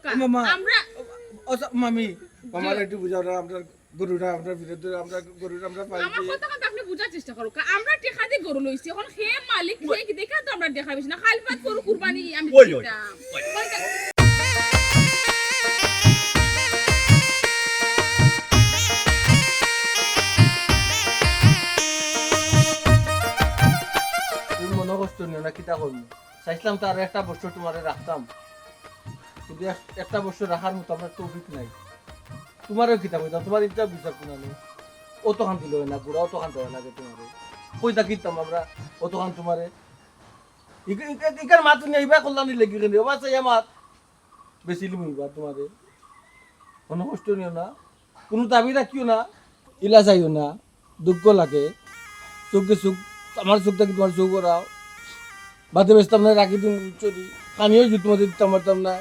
মামা আমরা মামি মামার একটু বুঝাও না আমরা গরুটা আমরা বিরুদ্ধে আমরা গরুটা আমরা আমার পাইছি কথা কথা আপনি বুঝার চেষ্টা করো আমরা টেকা দিয়ে গরু লইছি এখন সে মালিক সে কি দেখা তো আমরা দেখা বেশি না খালপাত গরু কুরবানি আমি ওই, ওই, দিতাম তুমি মনে কষ্ট নিও না কিতা করবো চাইছিলাম তো আর একটা বছর তোমারে রাখতাম কিন্তু একটা বছর রাখার মতো আমার তৌফিক নাই তোমারও কিতা কইতাম তোমার ইচ্ছা বিচার কোনা নেই অত খান দিল না গুড়া অত খান দেওয়া লাগে তোমারে কইতা কিতাম আমরা অত খান তোমারে ইকার মাত নিয়ে ইবা করলাম নি লেগে গেলি ওবা চাই আমার বেশি লিমিবা তোমারে কোনো কষ্ট নিও না কোনো দাবি রাখিও না ইলা যাইও না দুঃখ লাগে চোখে চোখ আমার চোখটা কি তোমার চোখ করাও বাদে বেসতাম না রাখি দিন চলি কানিও যদি তোমাদের দিতাম পারতাম না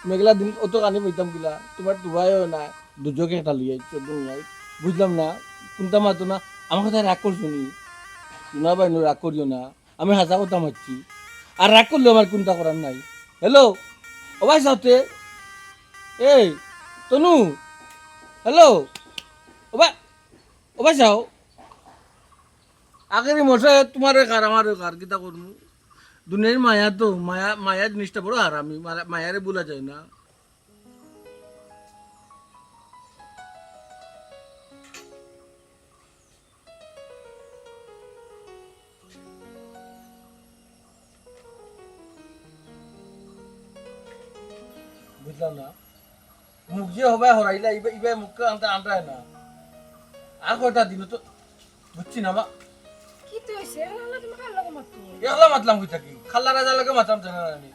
মেঘলা দিন অত কানি পাইতাম গিলা তোমার দুবাইও না দুজকে একটা লিয়ে দুনিয়ায় বুঝলাম না কোনটা মাতো না আমার কথা রাগ করছো নি শোনা বাইনো রাগ করিও না আমি হাসা কথা মারছি আর রাগ করলেও আমার কোনটা করার নাই হ্যালো ও ভাই সাথে এই তনু হ্যালো ও ভাই যাও আগের মশাই তোমার কার আমার কার কিতা করবো দুনিয়ার মায়া তো মায়া মায়া জিনিসটা বড় হারামি মায়ারে বলা যায় না বুঝলাম না মুখ যে হবে হরাইলা ইবে মুখকে আনতে আনটায় না আর কয়টা দিন তো বুঝছি না মা কি তো হইছে আল্লাহ তুমি কার লগে মারতো একলা মাতলাম কই থাকি খাল্লা রাজা লাগে মাতলাম জানা নানি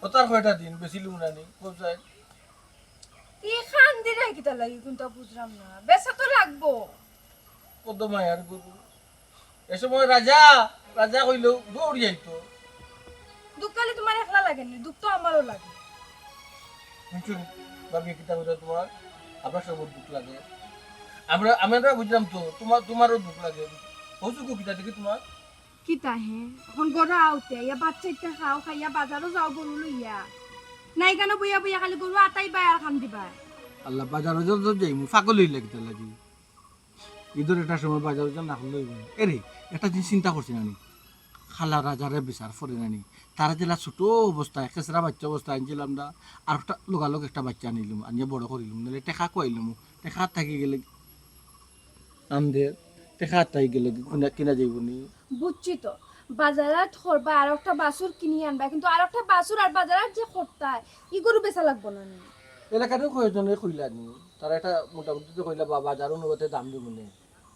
ও তার কয়টা দিন বেশি লুম নানি কোথায় কি খান দিলে কি তা লাগি কোনটা বুঝলাম না বেচা তো লাগবো কত মায়ার গুরু এ সময় রাজা রাজা কইলো দৌড় যাইতো দুঃখ খালি তোমার একলা লাগেনি দুঃখ তো আমারও লাগে শুনছুন ভাবি কিতা কইলো তোমার আবার সব দুঃখ লাগে আমরা বুঝলাম তো তোমারও দুঃখ লাগে হসুকু কিতা দেখি তোমার কি তা হে এখন গরু আউতে ইয়া বাচ্চা ইটা খাও খাইয়া বাজারও যাও গরু লইয়া নাই কেন বইয়া বইয়া খালি গরু আটাই বাই আর খান দিবা আল্লাহ বাজারে যত যাই মু ফাকল হইলে কিতা লাগি ঈদের একটা সময় বাজারে যা না হলে এরে একটা জিনিস চিন্তা করছি নানি খালা রাজারে বিচার ফরে নানি তারা জেলা ছোট অবস্থায় খেসরা বাচ্চা অবস্থায় আনছিলাম না আর একটা লোকালোক একটা বাচ্চা আনিলাম আনিয়ে বড় করিলাম নাহলে টেকা কইলাম টেকা থাকি গেলে আমদের টেকা থাকি গেলে কিনা যাইব নি বুঝছি তো বাজারে খরবা আর একটা বাসুর কিনি আনবা কিন্তু আর একটা বাসুর আর বাজারে যে খরতায় ই গরু বেচা লাগবো না নি এলাকাতেও কয়েকজনে কইলা নি তারা একটা মোটামুটি কইলা বাজারও নগদে দাম দিব নে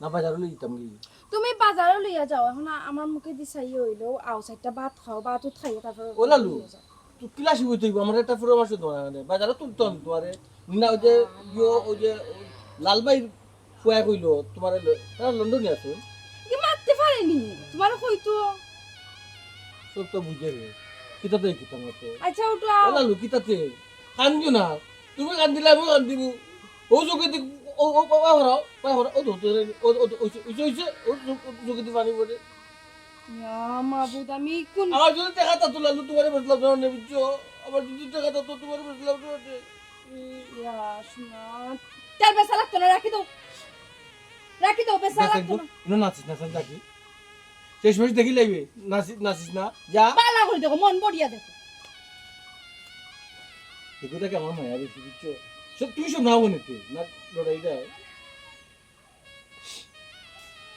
না বাজারও দিতাম কি তুমি বাজারে লইয়া যাও এখন আমার মুখে দিছাই হইলো আও চারটা ভাত খাও ভাতও খাইও তারপর ও লালু তুই ক্লাস হইতে হইব আমার একটা পরামর্শ তোমার মানে বাজারে তুলতাম তোমারে না ওই যে ওই যে লালবাই ফুয়া কইলো তোমার তারা লন্ডনে আছে কি মারতে পারেনি তোমার কইতো সব তো বুঝে রে কিতাতে কিতাম তো আচ্ছা ওটা ও লালু কিতাতে কান্দিও না তুমি কান্দিলে আমি কান্দিব ও যোগে দিক ও ও পাই হরাও ও ধরতে ও ও ওইছে ও যোগে দি পানি পড়ে ইয়া মাবুদ আমি কোন আমার যদি টাকা তো লালু তোমারে বসলাম না নেবিছো আমার যদি টাকা তো তোমারে বসলাম না ইয়া শোনা তার বেসা লাগতো না রাখি দাও বেসা লাগতো না না নাচিস না সাল দেখি শেষ মাস দেখি লাইবে নাচিস না যা বালা করে দেখো মন বড়িয়া দেখো এগুলো কেমন মায়া বেশি বুঝছো সব তুই সব নাও নিতে না লড়াই দেয়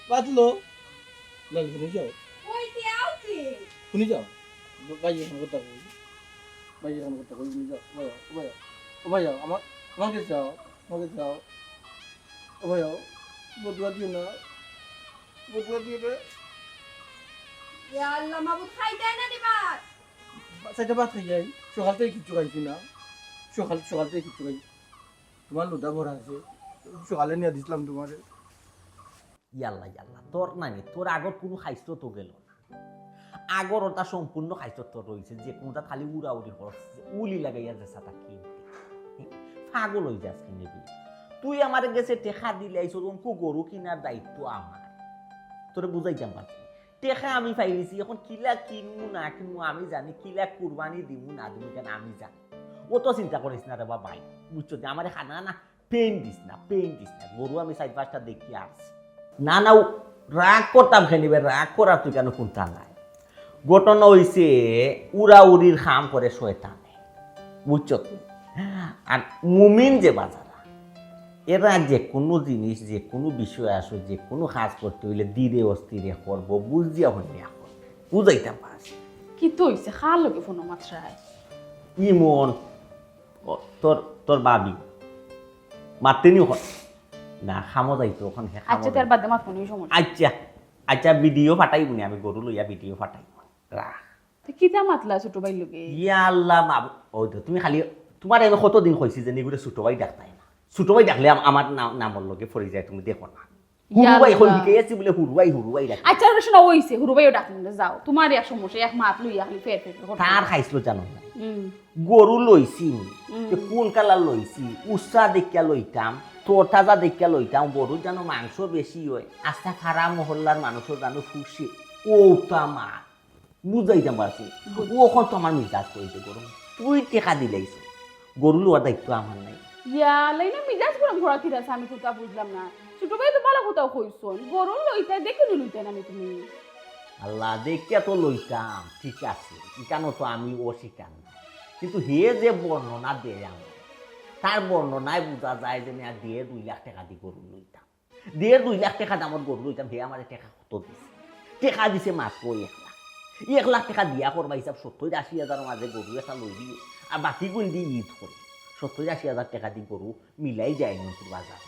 পাতলো লাল শুনে যাও ওই তে আউতে শুনে যাও বাইরে খান কথা কই বাইরে খান কথা কই শুনে যাও ও ভাইয়া আমাকে যাও ও ভাইয়া বদলা দিও না ইয়া আল্লাহ মাবুদ খাই দেয় না দিবা সেটা ভাত খাই যাই সকাল থেকে কিচ্ছু খাইছি না সকাল থেকে কিচ্ছু খাই তোমার লোটা ভরা আছে সকালে নিয়ে দিছিলাম তোমারে ইয়াল্লা ইয়াল্লা তোর নানি তোর আগর কোনো খাইস্ত তো গেল আগর ওটা সম্পূর্ণ খাইস্ত তোর রয়েছে যে কোনটা খালি উড়াউড়ি করছে উলি লাগাইয়া যে সাতা কিনতে পাগল হয়ে যাস কিনে বি তুই আমার গেছে টেকা দিলে আইসো তখন গরু কিনার দায়িত্ব আমার তোরে বুঝাইতাম পারছি টেকা আমি পাইছি এখন কিলা কিনবো না কিনবো আমি জানি কিলা কুরবানি দিমু না দিমু কেন আমি জানি ও তো চিন্তা করিস না রে বাবাই বুঝছো যে আমার খানা না পেন দিস না গরু আমি 4-5টা দেখি আসছি না রাগ করতাম খেলিবে রাগ করার তুই কেন কোনটা নাই ঘটনা হইছে উড়াউড়ির খাম করে শয়তানে বুঝছো তুই আর মুমিন যে বাজারা এরা যে কোনো জিনিস যে কোনো বিষয় আসো যে কোনো কাজ করতে হইলে ধীরে অস্থিরে করবো বুঝিয়া হইয়া করবো বুঝাইতাম পারছি কি তো হইছে খার লগে ফোন মাত্রায় ইমন তোর বাবি মাতেনি ওখান না খামো যাইতো ওখান আচ্ছা তার বাদে মাত ফোন সমস্যা আচ্ছা ভিডিও ফাটাইব নি আমি গরু লইয়া ভিডিও ফাটাইব রাখ তো কিতা মাতলা ছোট ভাই লগে ইয়া আল্লাহ ওই তো তুমি খালি তোমার আমি কতদিন কইছি যে নিগুরে ছোট ভাই ডাকতাই না ছোট ভাই ডাকলে আমার নামর লগে পড়ে যায় তুমি দেখো না হুরুবাই এখন দিকে আছি বলে হুরুবাই ডাক আচ্ছা শোনা হইছে হুরুবাইও ডাকলেন যাও তোমার এক সমস্যা এক মাত লইয়া খালি ফের তার খাইছিল জানো না গরু লইছি কোন কালার লইছি উষা দেখিয়া লইতাম তোর তাজা দেখিয়া লইতাম গরু যেন মাংস বেশি হয় আস্তা খারা মহল্লার মানুষের যেন খুশি ওটা মা বুঝাইতাম পারছি ওখন তো আমার মিজাজ করেছে গরু তুই টেকা দিলাইছ গরু লোয়ার দায়িত্ব আমার নাই ইয়া লাইনা মিজাজ গরম ঘোরা কি আছে আমি কোথা বুঝলাম না ছোট ভাই তো ভালো কোথাও কইছন গরু লইতা দেখে লইতেন আমি তুমি আল্লাহ দেখিয়া তো লইতাম ঠিক আছে ইকানো তো আমি অস্বীকার না কিন্তু হে যে বর্ণনা দেয় আমার তার বর্ণনায় বোঝা যায় যে আমি দিয়ে 2 লাখ টাকা দিয়ে গরু লইতাম দিয়ে 2 লাখ টাকা দামত গরু লইতাম হে আমার টাকা কত দিছে টাকা দিছে মাত্র 1 লাখ টাকা দিয়া করবা হিসাব 70-80 হাজারের মাঝে গরু একটা লই দিও আর বাকি গুণ দিয়ে ঈদ করে 70-80 হাজার টাকা দিয়ে গরু মিলাই যায় নতুন বাজার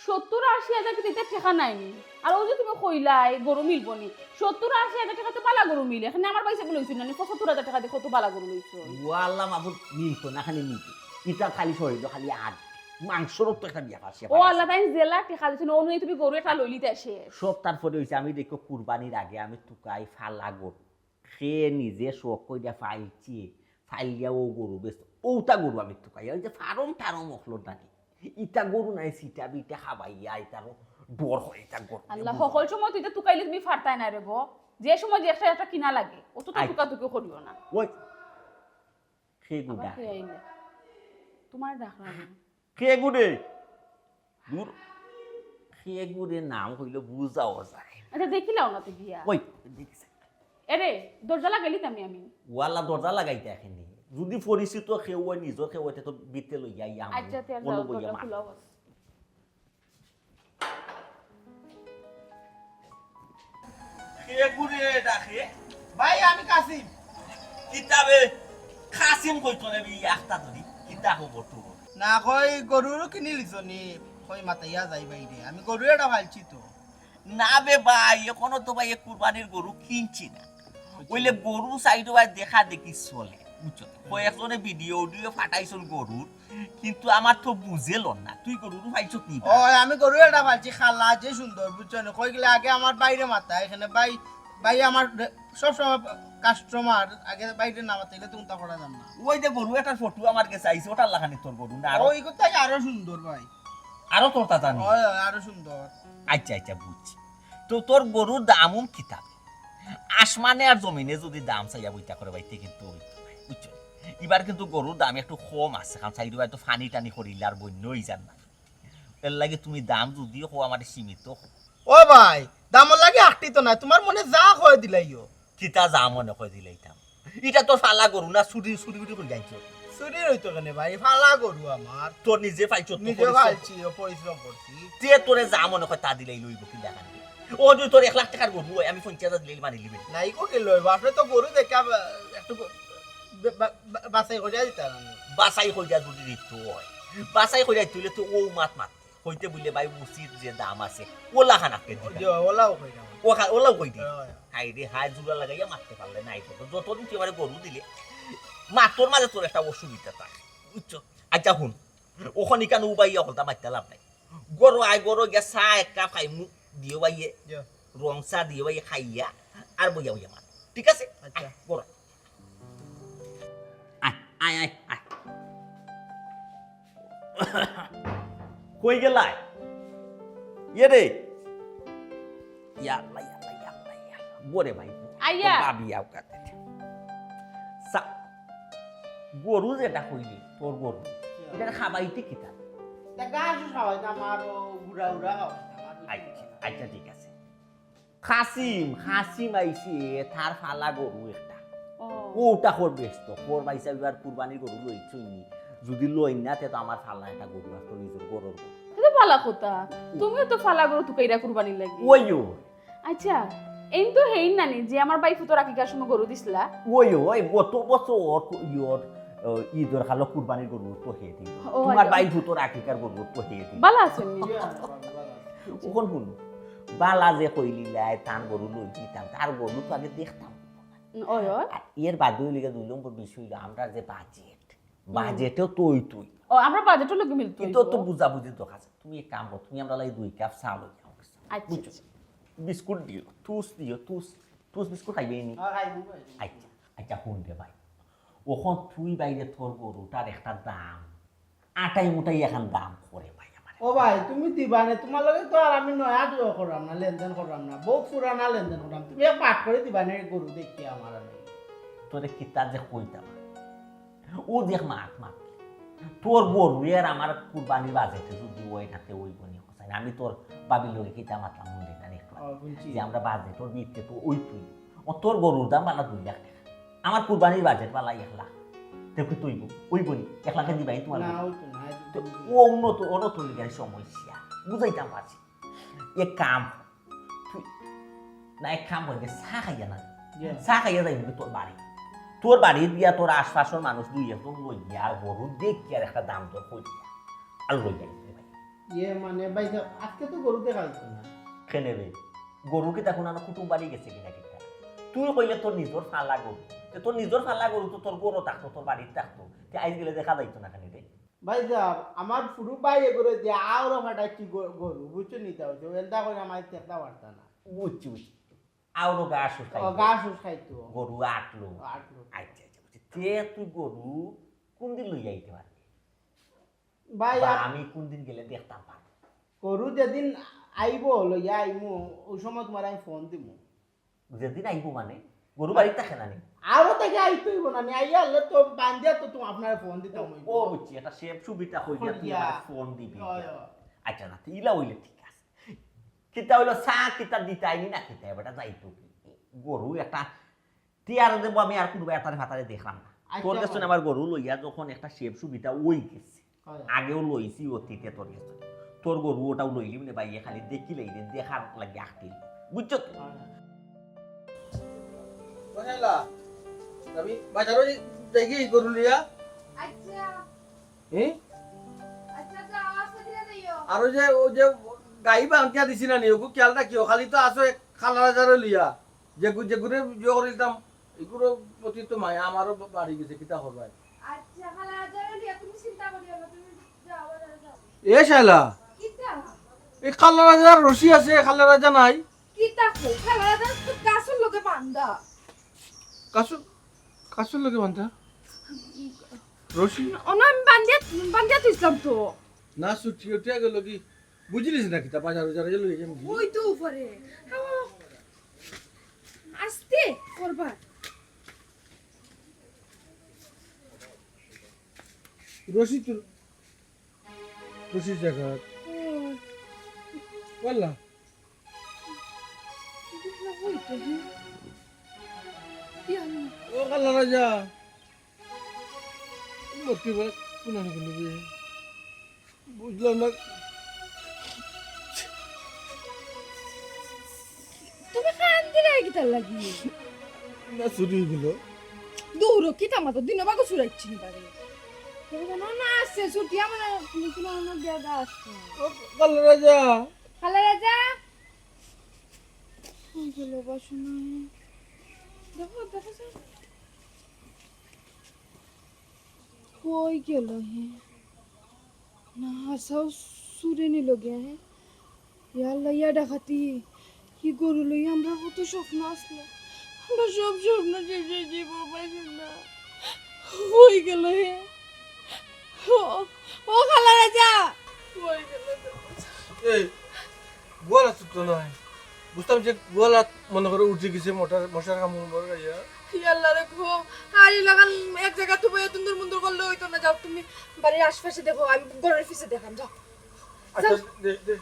70-80 হাজার দিতে টাকা নাইনি আর ও যে তুমি কইলাই গরু মিলবো নি 70-80 হাজার টাকা তো বালা গরু মিলে এখানে আমার পয়সা বলে হইছিল না 75 হাজার টাকা দিয়ে কত বালা গরু লইছো ওয়াল্লাহ মাহবুব মিলতো না খালি মিলতো ইটা খালি শরীর খালি আট মাংসরও তো একটা বিয়া পাশে ও আল্লাহ তাই জেলা টাকা দিছিল অনুই তুমি গরু একটা লইলিতে আসে সব তারপরে হইছে আমি দেখো কুরবানির আগে আমি টুকাই ফালা গরু খেয়ে নিজে শখ কইরা ফাইলছি ফাইলিয়া ও গরু বেশ ওটা গরু আমি টুকাই ওই যে ফারম মখলো নাকি ইটা গরু নাই সিটা বিটা খাবাইয়া ইটারও ডর হয় এটা গরু আল্লাহ সকল সময় তুই তো কাইলে তুমি ফারতাই না রে গো যে সময় যে একটা কিনা লাগে ও তো টুকা টুকি করিও না ওই খে গুডা তোমার ডাকলা খে গুডে দূর খে গুডে নাম হইলো বুঝাও যায় আচ্ছা দেখিলাও না তুই গিয়া ওই দেখছে এরে দরজা লাগাইলি আমি ওয়ালা দরজা লাগাইতে এখানে যদি পরিচিত কেউ হয় নিজের কেউ হয় তো বিতে লই যাই আমার আচ্ছা তে যাও দরজা খোলা বস কে গুরে ডাকে ভাই আমি কাসিম কিতাবে কাসিম কইতো না একটা ধরি কিতা খবর তো না কই গরুর কিনি লিছনি কই মাতাইয়া যাই বাইরে আমি গরু এটা ভালছি তো না বে ভাই এখনো তো ভাই কুরবানির গরু কিনছি না ওইলে গরু সাইড ভাই দেখা দেখি চলে বুঝছো কয়েকজনে ভিডিও ফাটাইছন গরুর কিন্তু আমার তো বুঝেল না তুই গরু পাইছত নি ও আমি গরু এটা ভালছি খালা যে সুন্দর বুঝছো না কই গেলে আগে আমার বাইরে মাথা এখানে ভাই আমার সব সময় কাস্টমার আগে বাইরে নামাতে গেলে তুমি তা করা যান না ওই যে গরু একটা ফটো আমার কাছে আইছে ওটা লাগানি তোর গরু না ওই কোথায় আরো সুন্দর ভাই আরো তোর তা জানি ওই আরো সুন্দর আচ্ছা বুঝছি তো তোর গরুর দামও কিতাব আসমানে আর জমিনে যদি দাম চাইয়া বইটা করে বাইতে কিন্তু বুঝছো এবার কিন্তু গরুর দাম একটু কম আছে কারণ চাইলে তো ফানি টানি করিলে আর বন্যই যান না এর লাগে তুমি দাম যদিও হো আমার সীমিত ও ভাই দাম লাগে আটটি তো না তোমার মনে যা কয় দিলাইও কিতা যা মনে কই দিলাইতাম এটা তো ফালা গরু না চুরি করে যাইছো চুরি হইতো কেন ভাই ফালা গরু আমার তোর নিজে পাইছো নিজে ভালছি পরিশ্রম করছি তে তোরে যা মনে কয় তা দিলাই লইব কি দেখান ও যদি তোর 1 লাখ টাকার গরু হয় আমি 50,000 দিলেই মানি লিবে নাই কো কে লইব আপনি তো গরু দেখা একটু বাছাই করে দিতাম বাছাই কইরা যদি দিত হয় বাছাই কইরা তুইলে তো ও মাত কইতে বললে ভাই উচিত যে দাম আছে ওলা খানাকে দিতে ওলাও কইরা ওলাও কই দি হাই রে হাই জুড়া লাগাইয়া মারতে পারলে নাই তো যতদিন তুই এবারে গরু দিলে মাতর মাঝে তোর একটা অসুবিধা থাকে বুঝছো আচ্ছা শুন ওখানে কেন উবাইয়া হলতা মারতে লাভ নাই গরু গিয়া চা এক কাপ খাই মুখ দিও বাইয়ে রং চা দিও বাইয়ে খাইয়া আর বইয়া মার ঠিক আছে আচ্ছা গরু আয় কই গেলাই রে ইয়াল্লা বরে ভাই আইয়া বাবি আও কাতে গরু যেটা কইলি তোর গরু এটা খাবাইতে কিতা তা গাছ খাওয়াই না আমার গুড়া উড়া আচ্ছা আচ্ছা ঠিক আছে খাসিম আইছে তার ফালা গরু একটা ওটা করবে তো কোর বাইসা এবার কুরবানির গরু লইছুই যদি লই না তে তো আমার ফালা একটা গরু আর তোর নিজের গরুর গরু এটা পালা কথা তুমিও তো ফালা গরু তুকাইরা কুরবানি লাগি ওইও আচ্ছা এই তো হেই নানি যে আমার বাইফু তো রাখিকার সময় গরু দিছিলা ওই গত বছর ইয়র ঈদের খালো কুরবানির গরু তো হে দিই ও, তোমার আচ্ছা। বাই ভূতর আকিকার গরু তো হে দিই ভালো আছেন নি? ওখন শুন বালা যে কইলিলাই তান গরু লই দিতাম তার গরু তো আগে দেখতাম ওই ওই আর এর বাদে লিগে 2 নম্বর বিষয় হইলো আমরা যে বাজেটেও তুই ও আমরা বাজেটও লোক মিলতো কিন্তু তো বুঝাবুঝি দরকার আছে তুমি এক কাম করো তুমি আমরা লাই 2 কাপ চা লই যাও আচ্ছা বিস্কুট দিও টুস বিস্কুট খাইবে নি আচ্ছা আচ্ছা শুন দে ভাই ওখন তুই বাইরে তোর গরুটার একটা দাম আটাই মুটাই এখন দাম করে ভাই আমার ও ভাই তুমি দিবা না তোমার লগে তো আর আমি নয়া দিও করাম না লেনদেন করাম না বহুত পুরানা লেনদেন করাম তুমি এক পাঠ করে দিবা না গরু দেখি আমার আমি তোরে কিতা যে কইতাম ও দেখ মাত তোর গরু এর আমার কুরবানির বাজেটে যদি ওই থাকে ওই বনি হসাই আমি তোর বাবির লগে কিতা মাতলাম মনে না একটু বুঝছি যে আমরা বাজেট ওর ভিত্তি তো ওই তুই ও তোর গরুর দাম বালা 2 লাখ টাকা আমার কুরবানির বাজেট বালা 1 লাখ দেখো তুই ওই বনি 1 লাখে দিবাই তোমার না ওই তো না তো ও অন্য লিগার সমস্যা বুঝাইতাম পারছি এক কাম তুই না এক কাম করে চা খাইয়া না চা খাইয়া যাই তোর বাড়ি দিয়া তোর আশপাশের মানুষ 2-1 লই গিয়া গরু দেখি আর একটা দাম তোর কই দিয়া আর লই যাই ভাই ইয়ে মানে ভাই আজকে তো গরু দেখাইছো না খেনে রে গরু কি তখন আমার কুটুম বাড়ি গেছে কিনা কিনা তুই কইলে তোর নিজের ফালা গরু তোর নিজের ফালা গরু তো তোর গরু থাকতো তোর বাড়িতে থাকতো আইজ গেলে দেখা যাইতো না খানি রে ভাই যাব আমার পুরো বাইরে করে দিয়ে আওরা ফাটাচ্ছি গরু বুঝছো নিতে হচ্ছে এলদা করে আমার দেখতে পারতা না বুঝছি আউলো গাছ গাছ খাইতো গরু আটলো আটলো আচ্ছা বুঝছি তে তুই গরু কোন দিন লই যাইতে পারবি ভাই বা আমি কোন দিন গেলে দেখতাম পারবো গরু যেদিন আইব লইয়া আইমু ওই সময় তোমার আমি ফোন দিব যেদিন আইবো মানে গরু বাড়িতে থাকে না নি আরো থেকে আইতেইব না আমি আইয়া হলে তো বান্ধিয়া তো তুমি আপনার ফোন দিতাম ও বুঝছি এটা সেম সুবিধা কইয়া তুই কইয়া। আমার ফোন দিবি হয়। আচ্ছা না ইলা হইলে ঠিক আছে কিতা হইলো চা কিতা দিতাইনি না কিতা এবারটা যাইতো কি গরু একটা টিয়ার দেবো আমি আর কোনো ব্যাটারে ফাটারে দেখলাম না তোর আচ্ছা, কাছে আমার গরু লইয়া যখন একটা শেপ সুবিধা ওই গেছে হয়। আগেও লইছি অতীতে তোর কাছে তোর গরু ওটাও লইলি মানে বাইয়ে খালি দেখি লইলে দেখার লাগে আঁকটিল বুঝছো তো? বুঝাইলা আমি বাজারও দেখি গরু লিয়া আচ্ছা হ্যাঁ আচ্ছা যাও আস্তে ধীরে যাইও আর ও যে গাই বান্ধিয়া দিছি না নি ওগু খেয়াল রাখিও খালি তো আসো খালা রাজারও লিয়া যেগুলো ইয়ে করিতাম এগুলো প্রতি তো মায়া আমারও বাড়ি গেছে কিতা করবাই আচ্ছা খালা যাও লিয়া তুমি চিন্তা করিও না তুমি যাও বাজারে যাও এ শালা কিতা এই খালা রাজার রশি আছে খালা রাজা নাই কিতা কই খালা যাও তো গাছের লগে বান্ধা কাসুর লোকে বান্ধা রশি অন আমি বান্ধিয়া তুইছিলাম তো না ছুটি উঠিয়া গেল কি বুঝলিস না কিতা বাজার বাজারে যে লইয়া যাম কি ওই তো উপরে আস্তে করবা রশি তো রশি জায়গা বললা ও খালা রাজা মতি বলে কোনানি গেল বুঝলাম না তুমি কান দিলে কিতা লাগি না চুরি গেল দৌড়ো কিতা মাতো দিন বাগো চুরাইছি নি বারে না না আসছে ছুটি আমার কোনো না দেয়া আসছে ও খালা রাজা খালা রাজা ওই গেল বাসনা দেখো কই গেল হে না সব সুরে নিল গিয়া হে ইয়াল্লা ইয়া ডাকাতি কি গরু লই আমরা কত স্বপ্ন আসলো আমরা সব স্বপ্ন শেষে জীব পাইছি না কই গেল হে ও খালা রাজা কই গেল এই গোয়ালা ছুটো নয় বুঝতাম যে গোয়ালাত মনে করে উঠে গেছে মশার কামড় বড় গাইয়া ইয়াল্লা দেখো হাড়ি লাগান এক জায়গা তুমি তুন্দর মুন্দর করলে হইতো না, যাও তুমি বাড়ির আশপাশে দেখো, আমি ঘরের পিছে দেখাম, যাও। আচ্ছা দে দে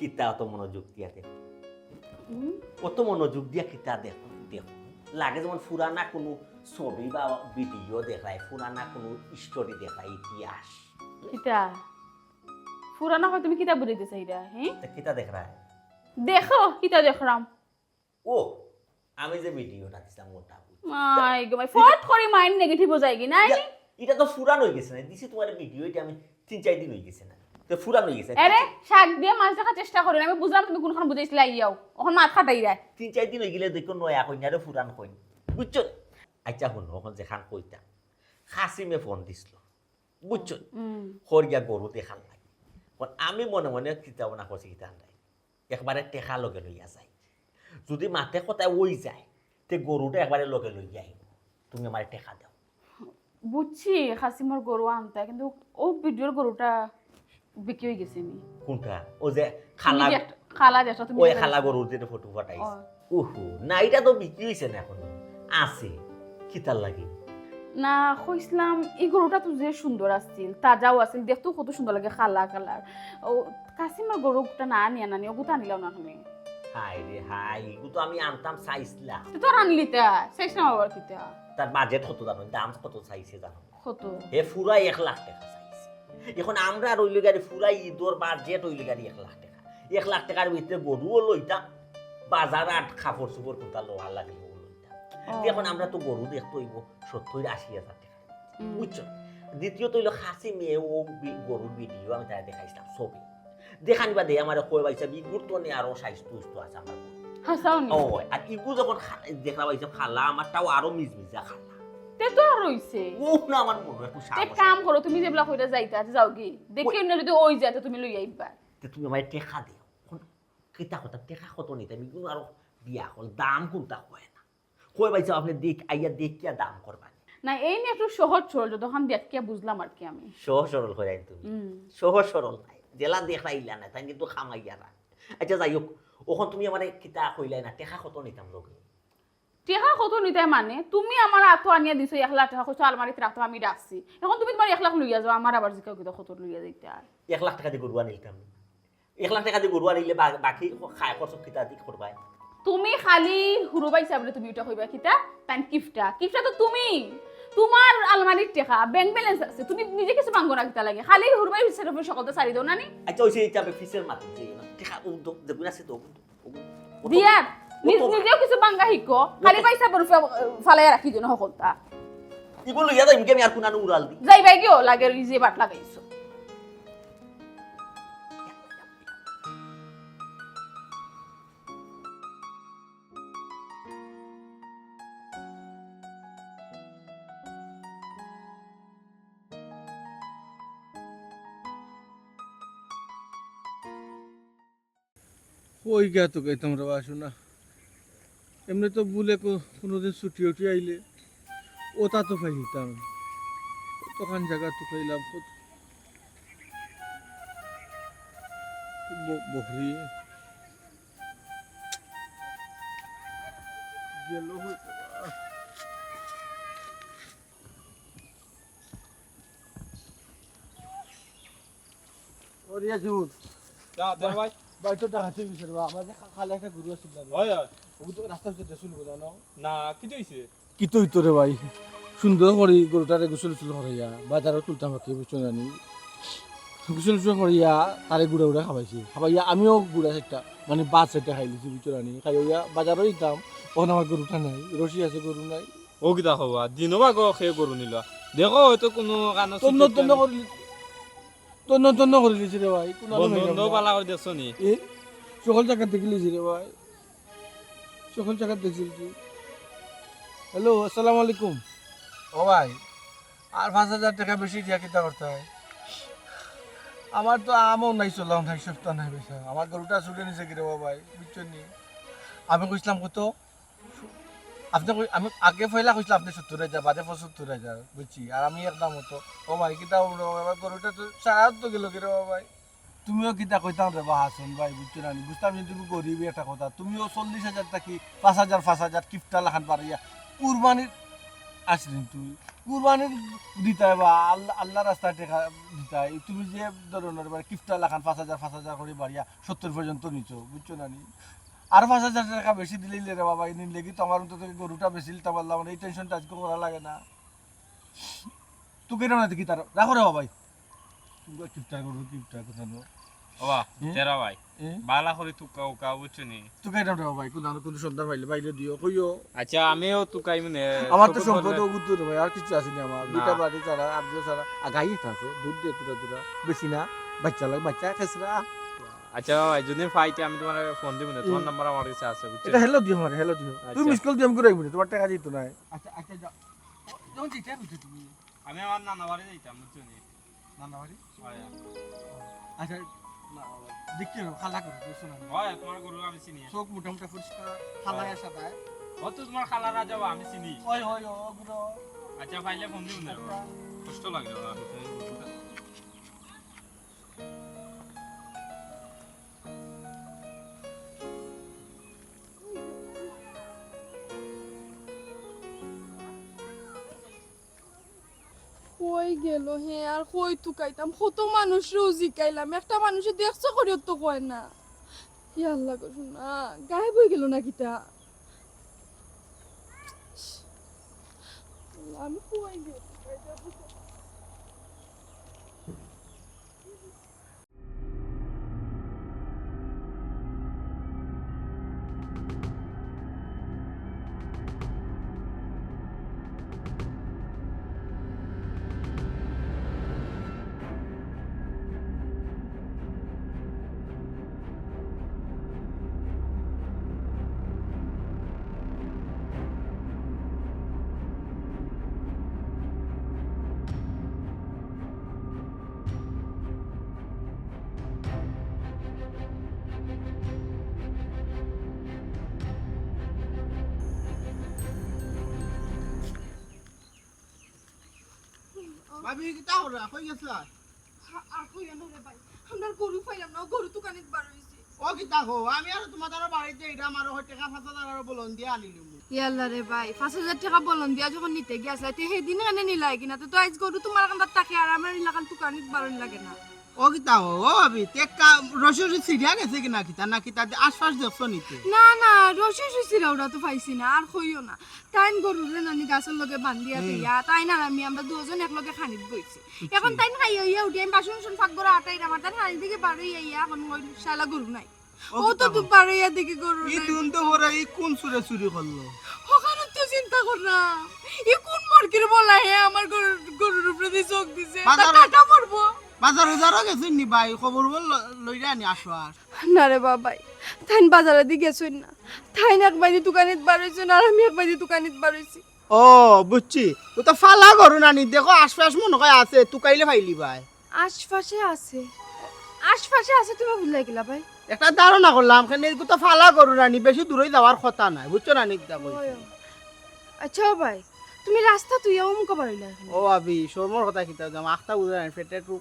কিতা অত মনোযোগ দিয়া দেখো, হুম? কত মনোযোগ দিয়া কিতা দেখো দেখো, লাগে যেমন ফুরানা কোনো ছবি বা ভিডিও দেখায়, ফুরানা কোনো স্টোরি দেখায়, ইতিহাস। কিতা পুরানা হয় তুমি কিতা বুঝাইতে চাইরা? হ্যাঁ তা কিতা দেখায়? দেখো কিতা দেখরাম। ও আমি যে ভিডিওটা দিছিলাম ওটা বুঝ। মাই গো মাই ফট করে মাইন্ড নেগেটিভ হয়ে যায় কি না? এটা তো ফুরান হয়ে গেছে না, দিছি তোমার ভিডিও, এটা আমি 3-4 দিন হয়ে গেছে না, তো ফুরান হয়ে গেছে। আরে শাক দিয়ে মাছ দেখার চেষ্টা করি, আমি বুঝলাম তুমি কোনখান বুঝাইছিলা ইয়াও ওখান মাছ খাটাই রায়। 3-4 দিন হয়ে গেলে দেখো নয়া কইনা রে ফুরান কইন, বুঝছো? আচ্ছা শুনো, ওখান যেখান কইতা খাসিমে ফোন দিছিল, বুঝছো? খড়িয়া গরু দেখার লাগে, আমি মনে মনে চিন্তা না করছি কিতা নাই, একবারে টেকা লগে লইয়া যায়, যদি মাতে কথায় ওই যায় তে গরুটা একবারে লগে লইয়া আইব, তুমি আমার টেকা দাও। বুঝছি খাসিমর গরু আনতা, কিন্তু ও ভিডিওর গরুটা বিক্রি হয়ে গেছে নি। কোনটা? ও যে খালা, খালা যেটা তুমি ওই খালা গরুর যে ফটো ফাটাইছে, ওহো না, এটা তো বিক্রি হইছে না, এখন আছে। কিতার লাগে না কইছিলাম এই গরুটা তো যে সুন্দর আসছিল, তাজাও আসছিল, দেখতেও কত সুন্দর লাগে, খালা কালার। ও কাসিমার গরুটা না নিয়া নানি ওগুতা আনিলাও না তুমি। হাই রে হাই, এগুলো তো আমি আনতাম 4 লাখ। তো তোর আনলি তা শেষ না আবার কিতা তার বাজেট কত জানো, দাম কত চাইছে জানো? কত? হে ফুরাই 1 লাখ টাকা চাইছে। এখন আমরা রইল গাড়ি ফুরাই ঈদর বাজেট হইল গাড়ি 1 লাখ টাকা, 1 লাখ টাকার ভিতরে গরুও লইতাম, বাজার আর কাপড় চোপড় কোনটা লোহার লাগলে লইতাম। এখন আমরা তো গরু দেখতে হইব 70-80 হাজার টাকা, বুঝছো? দ্বিতীয়ত হইল খাসি মেয়ে ও গরুর ভিডিও আমি তারা দেখাইছিলাম, ছবি দেখানিবা দিয়ে আমার কই পাইছে বিগুর তো নেই, আরো স্বাস্থ্য আছে আমার গরু। হাসাওনি ও আর ইগু যখন দেখা পাইছে খালা, আমারটাও আরো মিজমিজা খালা। তে তো আর রইছে। ও না, আমার মনে একটু তে সাহস। কাম করো, তুমি যেবলা কইরা যাইতা যাও কি দেখি না, যদি ওই যাতে তুমি লই আইবা। তে তুমি আমার টেকা দিও, কিতা কথা টেকা কত নিতে আমি কিন্তু আরো বিয়া হল, দাম কোনটা হয় না, কই পাইছে আপনি দেখ আইয়া দেখিয়া দাম করবা না এই নিয়ে একটু সহজ সরল যতক্ষণ দেখিয়া বুঝলাম আর কি আমি। সহজ সরল হয়ে যায় তুমি, সহজ সরল নাই জেলা দেখাইলা না তাই কিন্তু খামাইয়া না। আচ্ছা যাই হোক, ওখান তুমি আমার কিতা কইলাই না, টেকা কত নিতাম লগে? টেকা কত নিতে মানে তুমি আমার আতো আনিয়া দিছো 1 লাখ টাকা, কইছো আলমারিতে রাখতো, আমি রাখছি। এখন তুমি তোমার 1 লাখ লইয়া যাও, আমার আবার জিকাও কিতা কত লইয়া যাইতে আর 1 লাখ টাকা দিয়ে গরু আনিতাম, 1 লাখ টাকা দিয়ে গরু আনিলে বাকি খায় খরচ কিতা দি করবাই? তুমি খালি হুরুবাই সাবলে তুমি ওটা কইবা কিতা তাই কিফটা কিফটা তো তুমি তোমার আলমারির টাকা ব্যাংক ব্যালেন্স আছে, তুমি নিজে কিছু মাঙ্গো না কিতা লাগে, খালি হুরুবাই সেরফে সকলতে সারি দাও না নি। আচ্ছা ওই যে ফিসের মাটি যে টেকা দেখুন আছে তো দিয়ার নিজেও কিছু বাঙ্গা শিখো, খালি পয়সা বরফে ফালাই রাখি দিও না সকলতা। ইগুলো লইয়া যাই আমি আর কোনানো উড়াল দি যাইবাই গিও লাগে যে বাট লাগাইছো। ওই গা তো গাইতাম রে বাসু না, এমনি তো বলে কোনোদিন ছুটি উঠি আইলে ওটা তো পাই নিতাম, কতখান জায়গা তো পাইলাম, বকরি গেল হয়তো বা। ওরে জুত ভাই বাইতো ডাকাতি বিচার বা আমাদের খালে একটা গরু আছিল না, হয় হয় ও তো রাস্তা ভিতরে শুনব জানো না কি হইছে কি তো হইতো রে ভাই, সুন্দর করে গরুটারে গোসল গোসল করাইয়া বাজারও তুলতাম আর কি বুঝছো জানি, গোসল গোসল করিয়া তারে গুড়া গুড়া খাবাইয়া আমিও গুড়া সেটা মানে বাস সেটা খাই লিছি বুঝছো জানি, খাইয়া বাজারও দিতাম, তখন আমার গরুটা নাই, রশি আছে গরু নাই, ও কিতা খবা দিনো বা গো খে গরু নিল দেখো হয়তো কোনো কানো তন্ন তন্ন করে তন্ন তন্ন করে লিছি রে ভাই, বন্ধু পালা করে দেখছো নি এ সকল জায়গা দেখে লিছি রে ভাই, সকল জায়গা দেখছি। হ্যালো আসসালামু আলাইকুম। ও ভাই আর 5,000 টাকা বেশি দিয়া কিতা করতে হয়? আমার তো আমও নাই, চলাও নাই, সপ্তাহ নাই বেশা। আমার গরুটা ছুটে নিছে কি রে বাবাই, বুঝছেন নি? আমি কইছিলাম কত, আমি আগে পয়লা কইছিলাম আপনি 70,000, বাদে 75,000, বুঝছি। আর আমি একদম মতো ও ভাই কিতা আমার গরুটা তো সারা তো গেল কি রে বাবাই। তুমিও কিতা কইতাম রে বা হাসন ভাই, বুঝছো না? বুঝতাম যে তুমি গরিবই একটা কথা। তুমিও 40,000 টাকি 5,000 কিফটা লাখান পারিয়া কুরবানির আসলেন, তুই কুরবানির দিতাই বা আল্লাহ রাস্তায় টেকা দিতাই। তুমি যে ধরনের কিফটা লাখান 5,000 করে বাড়িয়া 70 পর্যন্ত নিছো, বুঝছো না? আর 5,000 টাকা বেশি দিলেই রে বাবা, এই লেগে তো আমার অন্তত গরুটা বেশি দিতে পারলাম না। এই টেনশনটা আজকে করা লাগে না। তুই কেন না দেখি তার রাখো রে বাবাই, তুমি কিফটা গরু কিফটা কথা নো বাবা এ? তেরা ভাই এ? বালা করে তুকা উকা বুঝছো নি? তুই কেন রে বাবাই, কোন সন্তান পাইলে বাইরে দিও কইও। আচ্ছা আমিও তুকাই মানে আমার তো সম্পদ গুত্তু রে ভাই, আর কিছু আসেনি আমার। না। দুটা বাড়ি ছাড়া আর দুটো ছাড়া গাই আছে, দুধ দিয়ে তুরা বেশি না, বাচ্চা লাগে বাচ্চা খেসরা। আচ্ছা ভাই যদি পাইতে আমি তোমার ফোন দিব না, তোমার নাম্বার আমার কাছে আছে বুঝছো? এটা হেলো দিও আমার, হেলো দিও। তুমি আচ্ছা। মিস কল দিও, আমি করে আইবো, তোমার টাকা দিত না। আচ্ছা আচ্ছা যাও, যখন যেটা বুঝছো তুমি। আমি আমার নানা বাড়ি যাইতাম বুঝছো নি? নানা বাড়ি, হয় আচ্ছা না দেখি না, খালা করে বুঝছো না? হয় তোমার গরু আমি চিনি। চোখ মোটামুটি পরিষ্কার, খালায় সাদায়। ও তো তোমার খালারা যাবো আমি চিনি। ওই ওই ও গুলো আচ্ছা পাইলে ফোন দিব না, কষ্ট লাগে না। কই গেল হে, আর কই তুকাইতাম, কত মানুষ জিকাইলাম, একটা মানুষে দেখছো করিও তো কয় না। হে আল্লাহ গো, না গায়েব হয়ে গেল না কিতা। আমি কই গেল ভাবি কিতা হরা কই গেছলা? আর কইও না রে ভাই, আমরা গরু পাইলাম না, গরু দোকানে বার হইছে। ও কিতা কো, আমি আর তোমাদের বাড়িতে এটা আমার টাকা 5,000 আর বলন দিয়া আনিলুম। ইয়াল্লা রে ভাই, 5,000 টাকা বলন দিয়া যখন নিতে গিয়েছিল, তে সেদিন এনে নিলাই কিনা, তো আজ গরু তোমার কান্দার তাকে আর আমার এলাকার দোকানে বারণ লাগে না। ও কিতা কো, ও ভাবি টেকা রসি সিরিয়া গেছে কিনা কিতা না কিতা আশপাশ দেখছো নিতে? না না, রসি সুসিরা ওরা তো পাইছি না, আর কইও না। তাইন গরুরে নানি গাছের লগে বান্ধিয়া দিয়া, তাই না আমি আমরা দুজন একলগে খানিত বইছি। এখন তাইন খাই হইয়া উঠি, আমি বাসন বাসন ফাঁক করে আটাই আমার তাই খানি দিকে বার হইয়া এখন ওই শালা গরু নাই। ও তো বার হইয়া দেখি গরু এই নাই। তুন তো ওরা এই কোন সুরে চুরি করলো? ওখানে তো চিন্তা কর না, এ কোন মার্কের বলা হে আমার গরুর উপরে দিয়ে চোখ দিছে, বাজার- কাটা পড়বো। বাজার উজারও গেছে নি ভাই, খবর বল লইরা আনি আসো আর। না রে বাবাই, থাইন বাজারে দিয়ে গেছই না, থাইন এক বাইদি দোকানিত বার হইছে না, আর আমি এক বাইদি দোকানিত বার হইছি। ও বুঝছি, ও তো ফালা করু নানি, দেখো আশপাশ মনে হয় আছে, তুকাইলে ফাইলি ভাই। আশপাশে আছে, আশপাশে আছে, তুমি ভুলে গেলা ভাই। একটা ধারণা করলাম কেন এগুলো তো ফালা করু নানি, বেশি দূরে যাওয়ার কথা নাই, বুঝছো নানি কিতা কইছি। আচ্ছা ভাই, তুমি রাস্তা তুই অমুক পারিলা। ও আবি শর্মর কথা কিতা যাম, আখতা বুঝা নাই পেটে একটু।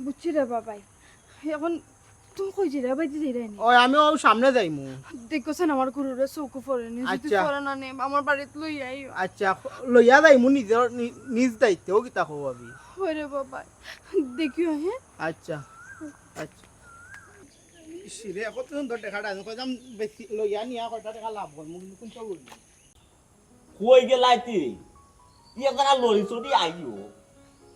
বুঝছি রে বাবাই, এখন তুমি কই যাই রে ভাই, যাই রে ও আমি ও সামনে যাইমু। দেখছেন আমার গরুরে চৌকো পড়েনি, যদি আচ্ছা। পড়ে না নে আমার বাড়িতে লই আই। আচ্ছা লইয়া যাইমু নিজের নিজ দায়িত্ব, ও কিতা কও আবি। ওই রে বাবাই, দেখিও হ্যাঁ। আচ্ছা আচ্ছা সিরে কত সুন্দর দেখাটা, আমি কইতাম বেশি লইয়া নিয়া কয়টা টাকা লাভ করমু, কিন্তু কোন সব বলবি। কই গেলাইতে ইয়ে করা লরি চড়ি আইও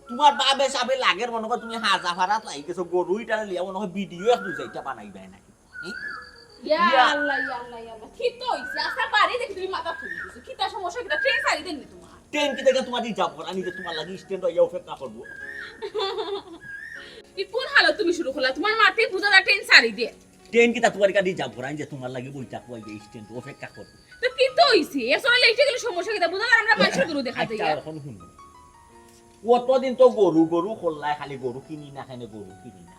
তোমার বাবে সাবে লাগের মনে কর তুমি হাজা ফারাত লাই গেছো গরুইটা লিয়া মনে হয় ভিডিও এক দুই চারটা বানাইবে নাকি ইয়া আল্লাহ ইয়া আল্লাহ ইয়া আল্লাহ, ঠিক তো হইছে। আচ্ছা বাড়ি দেখি তুমি মাথা তুলি দিছো, কিটা সমস্যা, কিটা ট্রেন সারি দেন নি তোমার? ট্রেন কি দেখে তোমার রিজার্ভ করা নিজে তোমার লাগি স্ট্যান্ড হইয়া অপেক্ষা করবো কি কোন হালত তুমি শুরু করলা? তোমার মাতে বুঝা দা ট্রেন সারি দে। ট্রেন কি তোমার কাছে রিজার্ভ করা যে তোমার লাগি বইটা কইবে স্ট্যান্ড অপেক্ষা করবো তো কি তো হইছে? এসলে লেটে গেলে সমস্যা, কিটা বুঝা আমরা মানুষের গরু দেখা দেই। আচ্ছা এখন শুনো কতদিন তো গরু গরু করলাই খালি গরু কিনি না খানে গরু কিনি না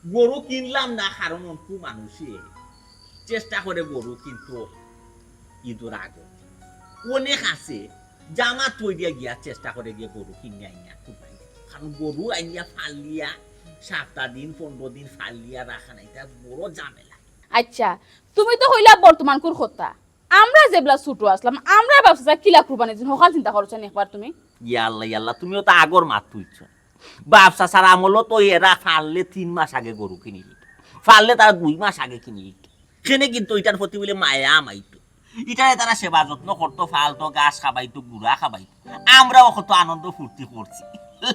গরু কিনলাম না কারণ অল্প মানুষে চেষ্টা করে গরু কিন্তু ঈদের আগে অনেক আছে জামা তৈরি গিয়া চেষ্টা করে গিয়ে গরু কিনে আইনা কুরবানি কারণ গরু আইনিয়া ফালিয়া 7 দিন 15 দিন ফালিয়া রাখা না এটা বড় ঝামেলা আচ্ছা তুমি তো হইলা বর্তমান কোর কথা আমরা যেবলা ছুটো আসলাম আমরা ভাবছি কিলা কুরবানি দিন হকাল চিন্তা করছো না একবার তুমি ইয়াল্লা ইয়াল্লা তুমিও তো আগর মাত তুইছ বাপসা সারা আমলও তো এরা ফাললে 3 মাস আগে গরু কিনিলি ফাললে তারা 2 মাস আগে কিনিলি সেনে কিন্তু এটার প্রতি বলে মায়া আমাইতো এটারে তারা সেবা যত্ন করতো ফালতো গাছ খাবাইতো গুড়া খাবাইতো আমরাও কত আনন্দ ফুর্তি করছি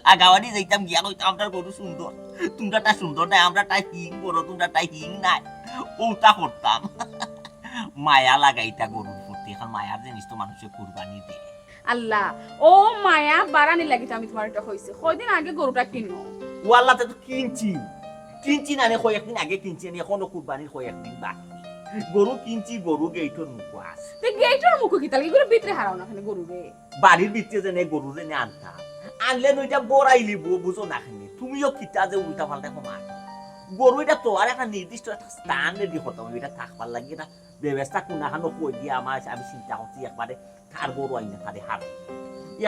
লাগাওয়ানি যাইতাম গিয়া কইতাম আমরার গরু সুন্দর তোমরাটা সুন্দর নাই আমরাটা হিং বড় তোমরাটা হিং নাই ওটা করতাম মায়া লাগাইতা গরুর প্রতি এখন মায়ার জিনিস তো মানুষের কুরবানি দেয় আল্লাহ ও মায়া বাড়ানি লাগিতে আমি তোমার এটা কইছি কয়দিন আগে গরুটা কিনো ও আল্লাহ তো কিনছি না নে কয়েকদিন আগে কিনছি না এখনো কুরবানির কয়েকদিন বাকি গরু কিনছি গরু গেইটর মুখ আছে তে গেইটার মুখ কি তালি গরু ভিতরে হারাও না খানে গরু রে বাড়ির ভিতরে যে গরু যে আনতাম আনলে নইটা বড়াইলি বুঝো না খানি তুমিও কিতা যে উল্টা পাল্টা কমা গরু এটা তো আর একটা নির্দিষ্ট একটা স্থান রেডি করতে হবে এটা থাকবার লাগে না ব্যবস্থা কোনাখানো কই দিয়ে আমার আমি চিন্তা করছি একবারে কার গরু আইনে তারে হারাই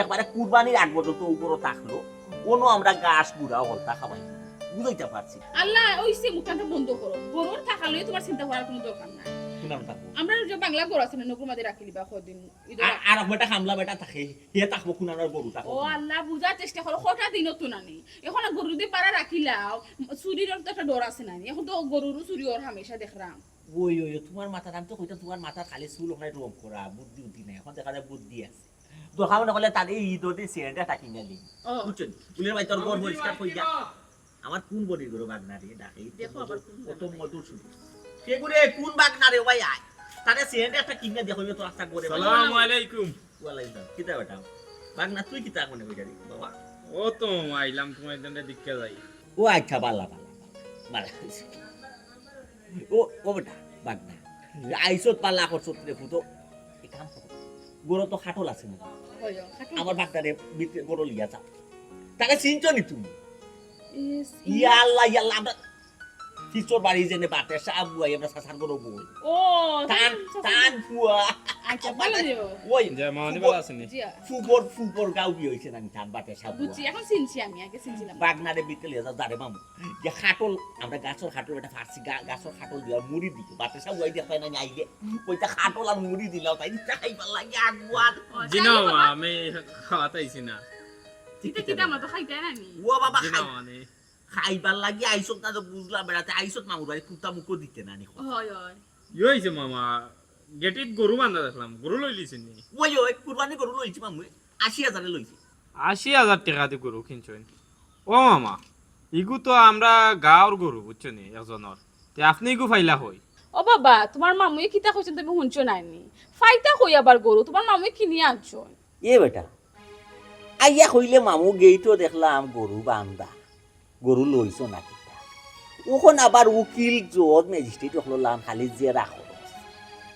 একবারে কুরবানির আগ পর্যন্ত উপরও থাকলো কোনো আমরা গাছ গুড়াও হলতা খাবাই বুঝাইতে পারছি আল্লাহ ওইসে মুখটা বন্ধ করো গরুর থাকালে তোমার চিন্তা করার কোনো দরকার নাই শুনাম থাকবো আমরা যে বাংলা গরু আছে না নকুর মাঝে রাখি দিবা কদিন আর বেটা খামলা বেটা থাকে হে থাকবো কোনার গরু থাকবো ও আল্লাহ বুঝার চেষ্টা করো কটা দিনও তো নানি এখন গরু দিয়ে পারা রাখিলাও চুরির তো একটা ডর আছে নানি এখন তো গরুরও চুরি ওর হামেশা দেখলাম ওই ওই তোমার মাথা আমি তো কইতাম তোমার মাথা খালি চুল ওখানে রং করা বুদ্ধি উঠি নাই এখন দেখা যায় বুদ্ধি আছে দোকান না করলে তাদের ঈদতে সিয়ারটা টাকি গেলি বুঝছেন উলের ভাই তোর ঘর পরিষ্কার কই যা আমার কোন বডি গরু বাগনা রে ডাকে দেখো আবার কত মধুর শুনি কে করে কোন বাগনা রে ভাই আয় তারে সিয়ারটা একটা কিনে দেখো তো রাস্তা করে আসসালামু আলাইকুম ওয়ালাইকুম কিতা বেটা বাগনা তুই কিতা মনে কইরি বাবা ও তো আইলাম তোমার এখানে দিকে যাই ও আচ্ছা বালা বালা ও বেটা বাগনা আইসত পাল্লা করছত রে ফুটো এই কাম করো গরু তো খাটল আছে না আমার বাগনারে ভিতরে গরু লিয়া যাও তাকে চিনছো নি তুমি ইয়াল্লা ইয়াল্লা আমরা কিশোর বাড়ি জেনে বাতে সাবু আই আমরা সাসার গরু বই ও টান ফুয়া আচ্ছা ভালো দিও ওই যে মামনি ভালো আছেন জি ফুবর গাও বি হইছে না টান বাতে সাবু বুঝছি এখন চিনছি আমি আগে চিনছিলাম বাগনারে ভিতরে লিয়া যাও দারে মামু যে খাটল আমরা গাছর খাটল এটা ফার্সি গাছর খাটল দিয়া মুড়ি দিই বাতে সাবু আই দেখাই না আইগে ওইটা খাটল আর মুড়ি দিলাও তাই খাইবার লাগি আগুয়ার জিনো আমি খাওয়াতাইছি না চিতে কিটা আমরা তো খাইতে না নি ও বাবা জিনো মানে খাইবার লাগি আইসত না তো বুঝলাম বেড়াতে আইসত মামুর বাড়ি কুত্তা মুখো দিতে না নি হয় হয় ই হইছে মামা গেটিত গরু বান্ধা দেখলাম গরু লই লিছেন নি ওই কুরবানি গরু লইছি মামু ৮০,০০০ লইছি ৮০,০০০ টাকা দিয়ে গরু কিনছেন ও মামা ইগু তো আমরা গাঁৱৰ গরু বুঝছো নি এজনের তে আপনি ইগু ফাইলা হই ও বাবা তোমার মামুয়ে কিতা কইছেন তুমি শুনছো নাইনি ফাইতা কই আবার গরু তোমার মামুয়ে কিনে আনছো এ বেটা আইয়া কইলে মামু গেইতো দেখলাম গরু বান্ধা গরু লইছো না কিতা ওখন আবার উকিল জজ ম্যাজিস্ট্রেট হলাম খালি যে রাখো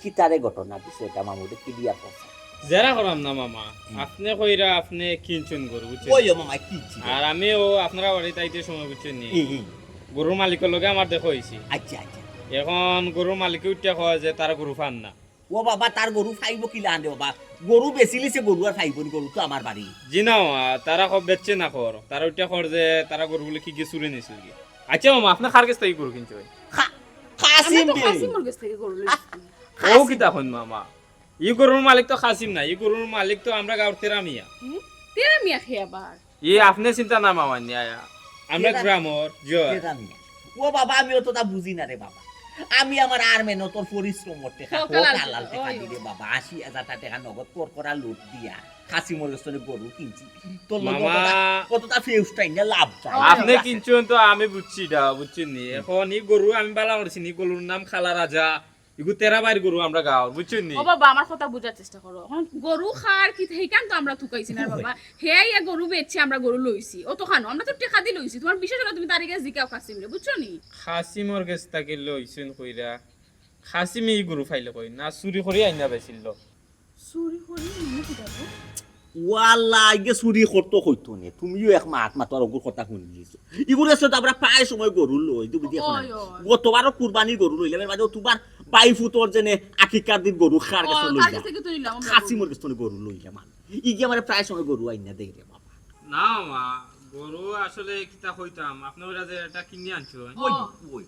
কিতারে ঘটনা দিছে এটা মামুতে ক্লিয়ার করছে জেরা করাম না মামা আপনি কইরা আপনি কিনছেন গরু বুঝছেন ওই মামা কিছি আর আমিও আপনারা বাড়িতে আইতে সময় বুঝছেন নি গরুর মালিকের লগে আমার দেখা হইছি আচ্ছা আচ্ছা এখন গরুর মালিকে উঠিয়া কয় যে তারা গরু ফান না ও বাবা তার গরু ফাইব কিলা আনবে বাবা গরু বেচিলিছে গরু আর ফাইব গরু তো আমার বাড়ি জি না তারা কব বেচছে না কর তারা উঠিয়া কর যে তারা গরুগুলো কি কি চুরি নিছিল কি আচ্ছা মামা আপনি খার কাছ থেকে গরু কিনছে ভাই খাসিম আমরা তো দে খাসি মুরগিস থেকে গরু লইছি ও কি তখন মামা ই গরুর মালিক তো খাসিম না ই গরুর মালিক তো আমরা গাঁৱৰ তেরামিয়া তেরা মিয়া খেয়ে আবার ই আপনি চিন্তা না মামা নিয়া আমরা গ্রামর জিও তেরামিয়া ও বাবা আমিও তো তা বুঝি না রে বাবা আমি আমার আর মেনো তোর পরিশ্রম করতে হালাল টাকা দিলে বাবা ৮০,০০০ টাকা নগদ তোর করা লুট দিয়া খাসি মরগস্তরে গরু কিনছি তোর মামা কতটা ফেউস্টাইন না লাভ চাই আপনি কিনছেন তো আমি বুঝছি দা বুঝছেন নি এখন ই গরু আমি বালা করছি নি গরুর নাম খালা রাজা ইগু তেরা বাইর গরু আমরা গাঁৱৰ বুঝছেন নি ও বাবা আমার কথা বুঝার চেষ্টা করো এখন গরু খার কি হেকান তো আমরা থুকাইছি না বাবা হে ইয়া গরু বেচছি আমরা গরু লইছি ও তো খানো আমরা তো টাকা দিয়ে লইছি তোমার বিশেষ হলো তুমি তারিখে জিকাও কাছিম রে বুঝছো নি খাসিমর কাছ থেকে লইছেন কইরা খাসিমে ই গরু ফাইলে কই না চুরি করে আইনা বেছিল চুরি করি মানে কি দাও ওয়াল্লা আগে চুরি করতো হইতো নে তুমিও এক মাত মাতর অগুর কথা শুনি দিছো ইগুলো আছে আমরা প্রায় সময় গরু লই তুমি দেখো না ওই, ওই। গতবারও কুরবানির গরু লইলে মাঝে তোমার বাই ফুটর যেনে আকিকার দিন গরু খার কাছে তার লইলা কাছ থেকে তো নিলাম আমরা খাসি মোর কাছে গরু লইলা মান ইগে আমার প্রায় সময় গরু আইনা দেই রে বাবা না মা গরু আসলে কিতা হইতাম আপনারা যে এটা কিনে আনছো ওই ওই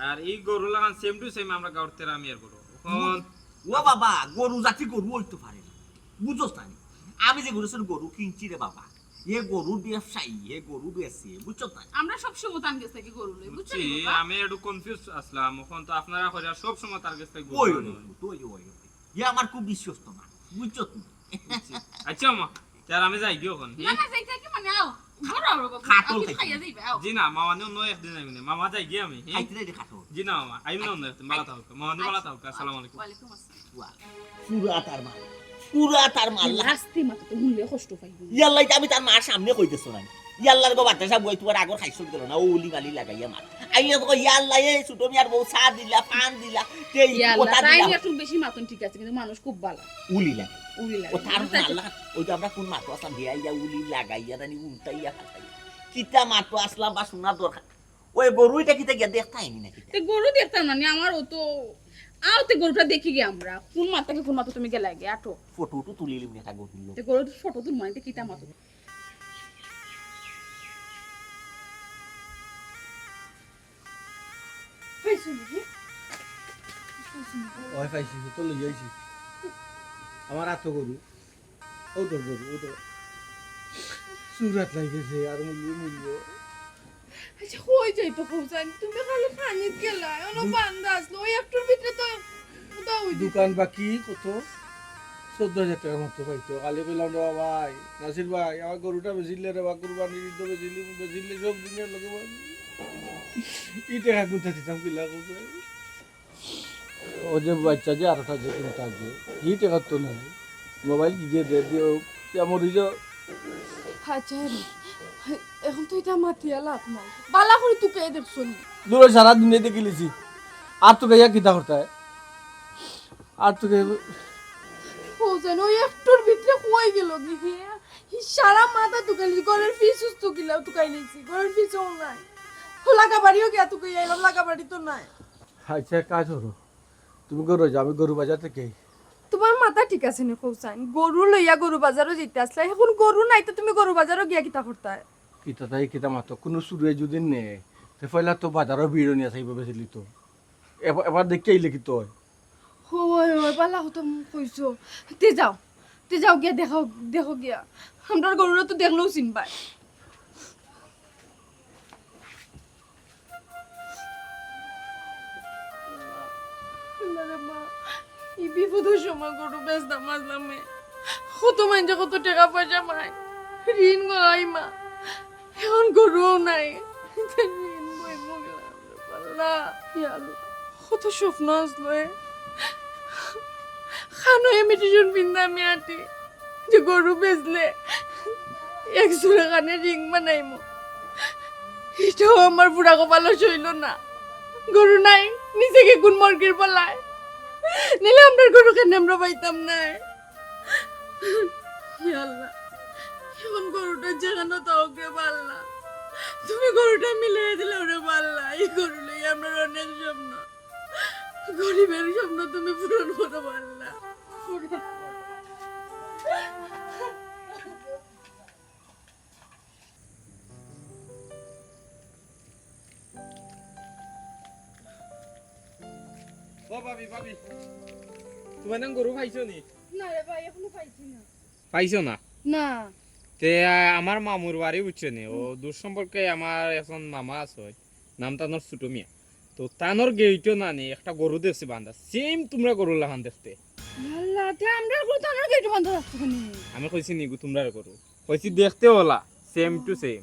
আর এই গরু লাগান সেম টু সেম আমরা গাঁর তেরা আমি আর গরু এখন ও বাবা গরু জাতি গরু হইতে পারে না বুঝোস না নি? আমি যে গরু কিনছি রে বাবা এ গরুর ব্যবসায়ী এ গরু বেশি বুঝছো না আমরা সব সময় তার কাছ থেকে গরু লই বুঝছো বুঝছি, আমি একটু কনফিউজ আসলাম এখন তো আপনারা কইরা সব সময় তার কাছ থেকে ওই গরু আনো। ওই ওই এ আমার খুব বিশ্বস্ত না বুঝছো না আচ্ছা মা তার আমি যাই গিয়ে ওখানে না না যাইতা কি মানে আও বড় বড় বাবু খাটল আপনি খাইতে। খাইয়া যাইবে আও জি না মামা নিও নয় একদিন আইমিনে মামা যাই গিয়ে আমি হ্যাঁ? খাইতে রে খাটো জি না মামা আইমিনে অন্য একদিন ভালো থাকুক মামা নি ভালো থাকুক আসসালামু আলাইকুম ওয়ালাইকুম আসসালাম পুরা তার মাল লাস্টে মাত্র তো হুনলে কষ্ট পাইবো ইয়াল্লা আমি তার মার সামনে কইতেছো না ইয়াল্লার গো বাচ্চা সাহেব ওই তোমার আগর খাইছো গেল না ও উলি মালি লাগাইয়া মার আইয়া তো ইয়াল্লা এ ছোট মিয়ার বউ চা দিলা পান দিলা তে কথা তাই দিলা একটু বেশি মাতন ঠিক আছে কিন্তু মানুষ খুব ভালো উলি লাগা উড়ি ও লাগে তার মাল্লা ওই যে আমরা কোন মাতো আসলাম ভিয়াইয়া উলি লাগাইয়া জানি উল্টাইয়া খাটাইয়া কিতা মাতো আসলাম বা শোনা দরকার ওই গরুইটা কিতা গিয়া দেখতাইনি নাকি তে গরু দেখতাম না আমার ও তো আওতে গরুটা দেখি গে আমরা কোন মাতাকে কোন মাতা তুমি গেলা গে আটো ফটো টু তুলিলিম না তা গরুল তে গরু ফটো তুল মানে কিতা মাতো ওই পাইছি তো লই যাইছি আমার আতো গরু ও তোর গরু ও তো সুরাত লাগেছে আর মূল্য আচ্ছা হয়ে যাই তো হোসেন তুমি খালি খানিত গেলা অন বান্দা আসলো ওই একটুর ভিতরে তো কোথাও হই দোকান বাকি কত 14,000 টাকার মতো পাইতো কালি কইলাম রে ভাই নাসির ভাই আমার গরুটা বেচিলে রে বা কুরবানি দিতে বেচিলে সব দিনের লোকে ই টাকা গুনতে দিতাম কিলা ও যে বাচ্চা যে আরটা যে কিনতে যে ই টাকা তো নাই মোবাইল কি দিয়ে দিও কেমন হইছো আচ্ছা এখন তো এটা মাতিয়া লাভ নাই বালা করে তুকে দেখছো নি দূরে সারা দুনিয়া দেখে লিছি আর তো গাইয়া কিতা করতে আর তো হোসেন ওই একটুর ভিতরে কই গেল কি সারা মাথা তুকালি ঘরের ফিস সুস্থ গিলাও তুকাই নিছি ঘরের ফিসও নাই লাগা বাড়িও গিয়া তুকে এলাম লাগা বাড়ি তো নাই আচ্ছা কাজ করো তুমি গরু যাও আমি গরু বাজার থেকে তোমার মাথা ঠিক আছে নি হোসেন গরু লইয়া গরু বাজারও যেতে আসলে এখন গরু নাই তো তুমি গরু বাজারও গিয়া কিতা করতে কিতা তাই কিতা মাতো কোনো সুরে যদি নে তে পয়লা তো বাজারও ভিড় নিয়ে আসিব বেছিলি তো এবার দেখে আইলে কি তো ওই ওই বালা হতো কইছো তে যাও গিয়া দেখো গিয়া আমরা গরুরা তো দেখলেও চিনবাই এই বিপদের সময় গরু বেচতাম মাঝলামে কত মাইনছে কত টাকা পয়সা পায় ঋণ গলাই মা এখন গরুও নাই ঋণ বই মগলাম পাল্লা কত স্বপ্ন আসলো খানো ইমিটেশন পিন্দা আমি আটি যে গরু বেচলে 100 টাকানে রিং বানাইমু এটাও আমার বুড়া কপালো সইল না গরু নাই নিজেকে কোন মর্গের বলায় নিলে আমরা গরু কেন আমরা পাইতাম না আল্লাহ এখন গরুটা যেখানে তাওকে পারলা তুমি গরুটা মিলিয়ে দিলে ওরে পারলা এই গরু লই আমরা অনেক স্বপ্ন গরিবের স্বপ্ন তুমি পূরণ করতে পারলা ও ভাবি তুমি না গরু খাইছো নি না রে ভাই এখনো পাইছি না পাইছো না না তে আমার মামুর বাড়ি উঠছে নি ও দূর সম্পর্কে আমার এখন মামা আছে নাম তানোর ছোট মিয়া তো তানোর গেইটো না নি একটা গরু দেখছি বান্ধা সেম তোমরা গরু লাগান দেখতে আল্লাহ তে আমরা গরু তো আমরা গেট বন্ধ রাখতে কোনি আমি কইছি নিগু তোমরা গরু কইছি দেখতে ওলা সেম টু সেম